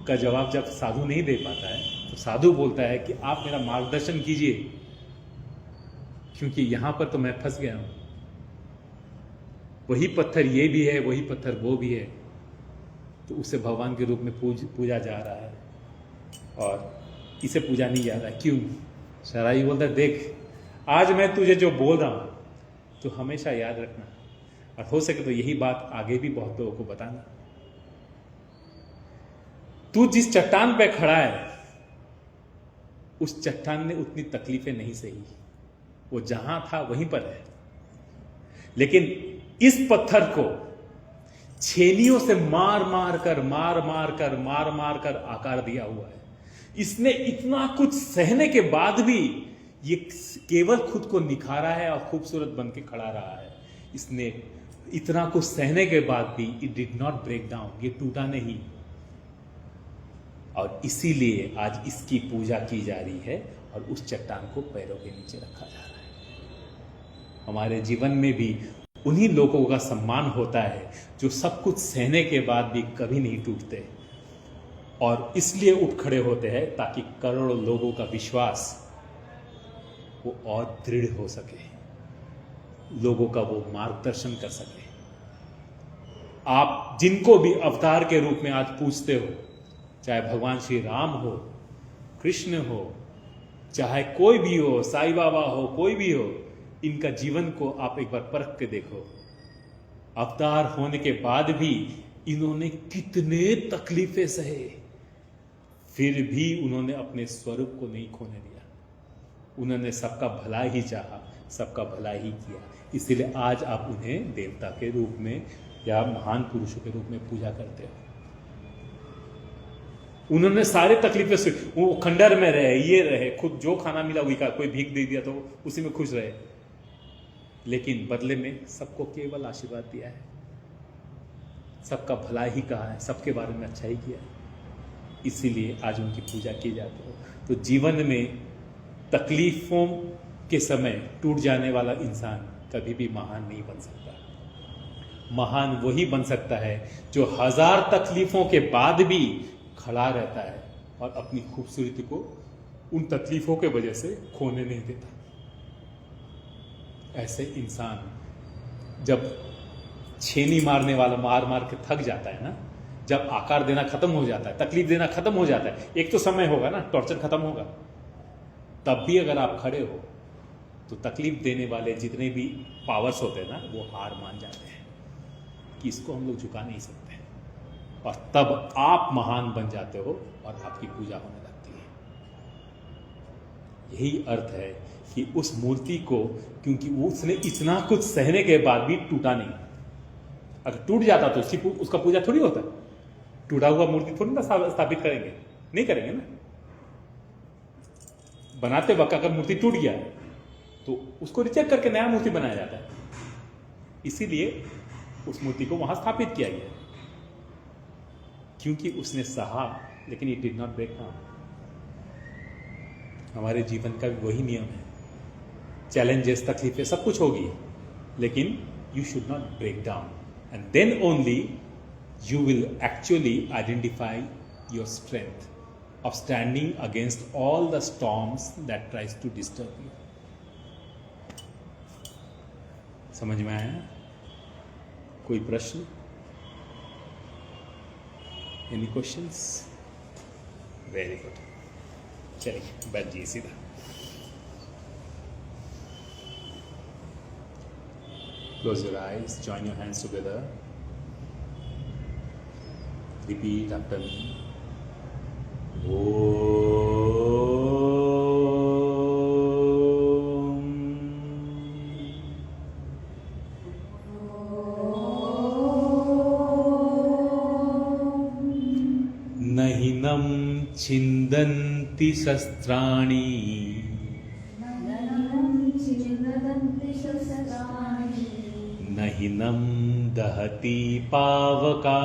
का जवाब जब साधु नहीं दे पाता है तो साधु बोलता है कि आप मेरा मार्गदर्शन कीजिए, क्योंकि यहां पर तो मैं फंस गया हूं। वही पत्थर ये भी है, वही पत्थर वो भी है, तो उसे भगवान के रूप में पूजा जा रहा है और इसे पूजा नहीं जा रहा है। क्यों? शराबी बोलता है, देख आज मैं तुझे जो बोल रहा हूं तो हमेशा याद रखना, और हो सके तो यही बात आगे भी बहुत लोगों को बताना। तू जिस चट्टान पे खड़ा है उस चट्टान ने उतनी तकलीफें नहीं सही, वो जहां था वहीं पर है। लेकिन इस पत्थर को छेनियों से मार मार कर आकार दिया हुआ है। इसने इतना कुछ सहने के बाद भी ये केवल खुद को निखारा है और खूबसूरत बन के खड़ा रहा है। इसने इतना कुछ सहने के बाद भी it did not break down, ये टूटा नहीं, और इसीलिए आज इसकी पूजा की जा रही है और उस चट्टान को पैरों के नीचे रखा जा रहा है। हमारे जीवन में भी उन्हीं लोगों का सम्मान होता है जो सब कुछ सहने के बाद भी कभी नहीं टूटते, और इसलिए उठ खड़े होते हैं ताकि करोड़ों लोगों का विश्वास वो और दृढ़ हो सके, लोगों का वो मार्गदर्शन कर सके। आप जिनको भी अवतार के रूप में आज पूजते हो, चाहे भगवान श्री राम हो, कृष्ण हो, चाहे कोई भी हो, साईं बाबा हो, कोई भी हो, इनका जीवन को आप एक बार परख के देखो। अवतार होने के बाद भी इन्होंने कितने तकलीफें सहे, फिर भी उन्होंने अपने स्वरूप को नहीं खोने दिया। उन्होंने सबका भला ही चाहा, सबका भला ही किया। इसीलिए आज आप उन्हें देवता के रूप में या महान पुरुषों के रूप में पूजा करते हो। उन्होंने सारे तकलीफें से, वो खंडर में रहे, ये रहे, खुद जो खाना मिला वही खा, कोई भीख दे दिया तो उसी में खुश रहे, लेकिन बदले में सबको केवल आशीर्वाद दिया है, सबका भला ही कहा है, सबके बारे में अच्छा ही किया है। इसीलिए आज उनकी पूजा की जाती है। तो जीवन में तकलीफों के समय टूट जाने वाला इंसान कभी भी महान नहीं बन सकता। महान वही बन सकता है जो 1000 तकलीफों के बाद भी खड़ा रहता है और अपनी खूबसूरती को उन तकलीफों के वजह से खोने नहीं देता। ऐसे इंसान जब छेनी मारने वाला मार मार के थक जाता है ना, जब आकार देना खत्म हो जाता है, तकलीफ देना खत्म हो जाता है, एक तो समय होगा ना, टॉर्चर खत्म होगा, तब भी अगर आप खड़े हो तो तकलीफ देने वाले जितने भी पावर्स होते हैं ना, वो हार मान जाते हैं कि इसको हम लोग झुका नहीं सकते, और तब आप महान बन जाते हो और आपकी पूजा होने लगती है। यही अर्थ है कि उस मूर्ति को, क्योंकि उसने इतना कुछ सहने के बाद भी टूटा नहीं। अगर टूट जाता तो उसका पूजा थोड़ी होता। टूटा हुआ मूर्ति थोड़ी ना स्थापित करेंगे, नहीं करेंगे ना। बनाते वक्त अगर मूर्ति टूट गया तो उसको रिजेक्ट करके नया मूर्ति बनाया जाता है। इसीलिए उस मूर्ति को वहां स्थापित किया गया, क्योंकि उसने सहा, लेकिन it did not break down. हमारे जीवन का भी वही नियम है। चैलेंजेस, तकलीफें सब कुछ होगी, लेकिन you should not break down, and then only you will actually identify your strength of standing against all the storms that tries to disturb you. समझ में आया? कोई प्रश्न? Any questions? Very good. चलिए बैठ जाइए सीधा। Close your eyes, join your hands together. Repeat after me. Om. छिन्दन्ति शस्त्राणि नहिनं दहति पावका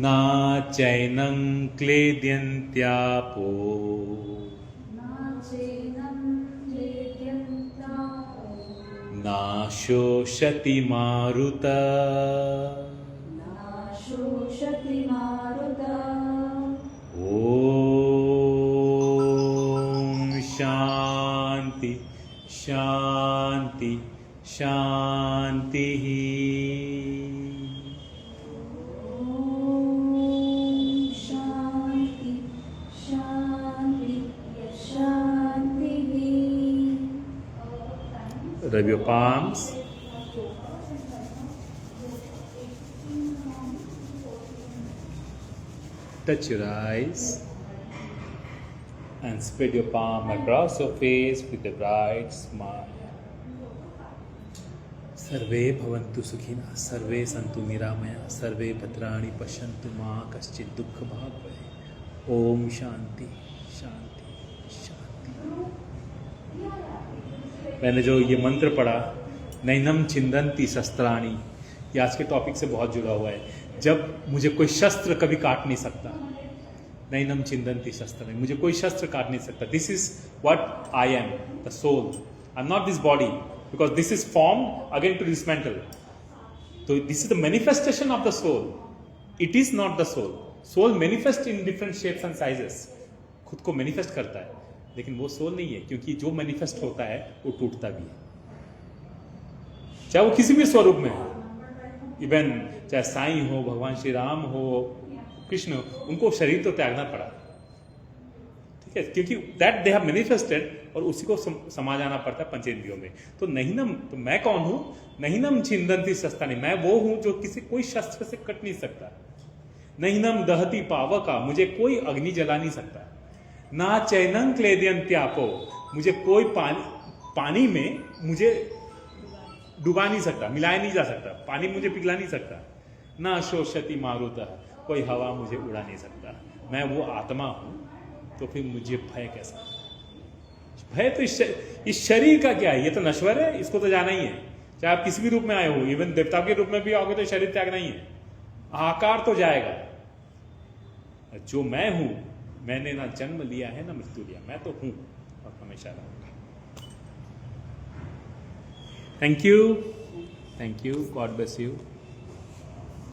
ना चैनं क्लेद्यन्त्यापो ना शोषति मारुत ॐ शान्ति शान्ति शान्तिः शांति शांति शांति। Rub your palms. Touch your eyes and spread your palm across your face with a bright smile. सर्वे भवन्तु सुखिनः, सर्वे सन्तु निरामयाः, सर्वे भद्राणि पश्यन्तु मा कश्चित् दुःखभाग् भवेत्। ओम शांति शांति शांति। मैंने जो ये मंत्र पढ़ा, नैनम छिन्दन्ति शस्त्राणि, ये आज के टॉपिक से बहुत जुड़ा हुआ है। जब मुझे कोई शस्त्र कभी काट नहीं सकता, नैनम छिन्दन्ति शस्त्राणि, मुझे कोई शस्त्र काट नहीं सकता। This is what I am, the soul. I am not this body, because this is form again to dismantle. तो this is the manifestation of the soul, it is not the soul. Soul manifest in different shapes and sizes, खुद को manifest करता है, लेकिन वो soul नहीं है, क्योंकि जो मैनिफेस्ट होता है वो टूटता भी है, चाहे वो किसी भी स्वरूप में हो। इवन चाहे साईं हो, भगवान श्री राम हो, कृष्ण हो, उनको शरीर तो त्यागना पड़ा, ठीक है, क्योंकि दैट दे हैव मैनिफेस्टेड, और उसी को समा जाना पड़ता है पंचेंद्रियों में। तो नहीनम, तो मैं कौन हूं? नहीनम छिन्दन्ति शस्त्राणि, मैं वो हूं जो किसी कोई शस्त्र से कट नहीं सकता। नहीनम दहति पावका, मुझे कोई अग्नि जला नहीं सकता। ना चैनं क्लेद्यन्त्यापो, मुझे कोई पानी में मुझे डुबा नहीं सकता, मिलाया नहीं जा सकता, पानी मुझे पिघला नहीं सकता। ना शोषति मारुतः, कोई हवा मुझे उड़ा नहीं सकता। मैं वो आत्मा हूं, तो फिर मुझे भय कैसा? भय तो इस शरीर का क्या है? ये तो नश्वर है, इसको तो जाना ही है। चाहे आप किसी भी रूप में आए हो, इवन देवता के रूप में भी आओगे तो शरीर त्यागना ही है, आकार तो जाएगा। जो मैं हूं, मैंने ना जन्म लिया है ना मृत्यु लिया, मैं तो हूं और हमेशा रहूंगा। Thank you, God bless you.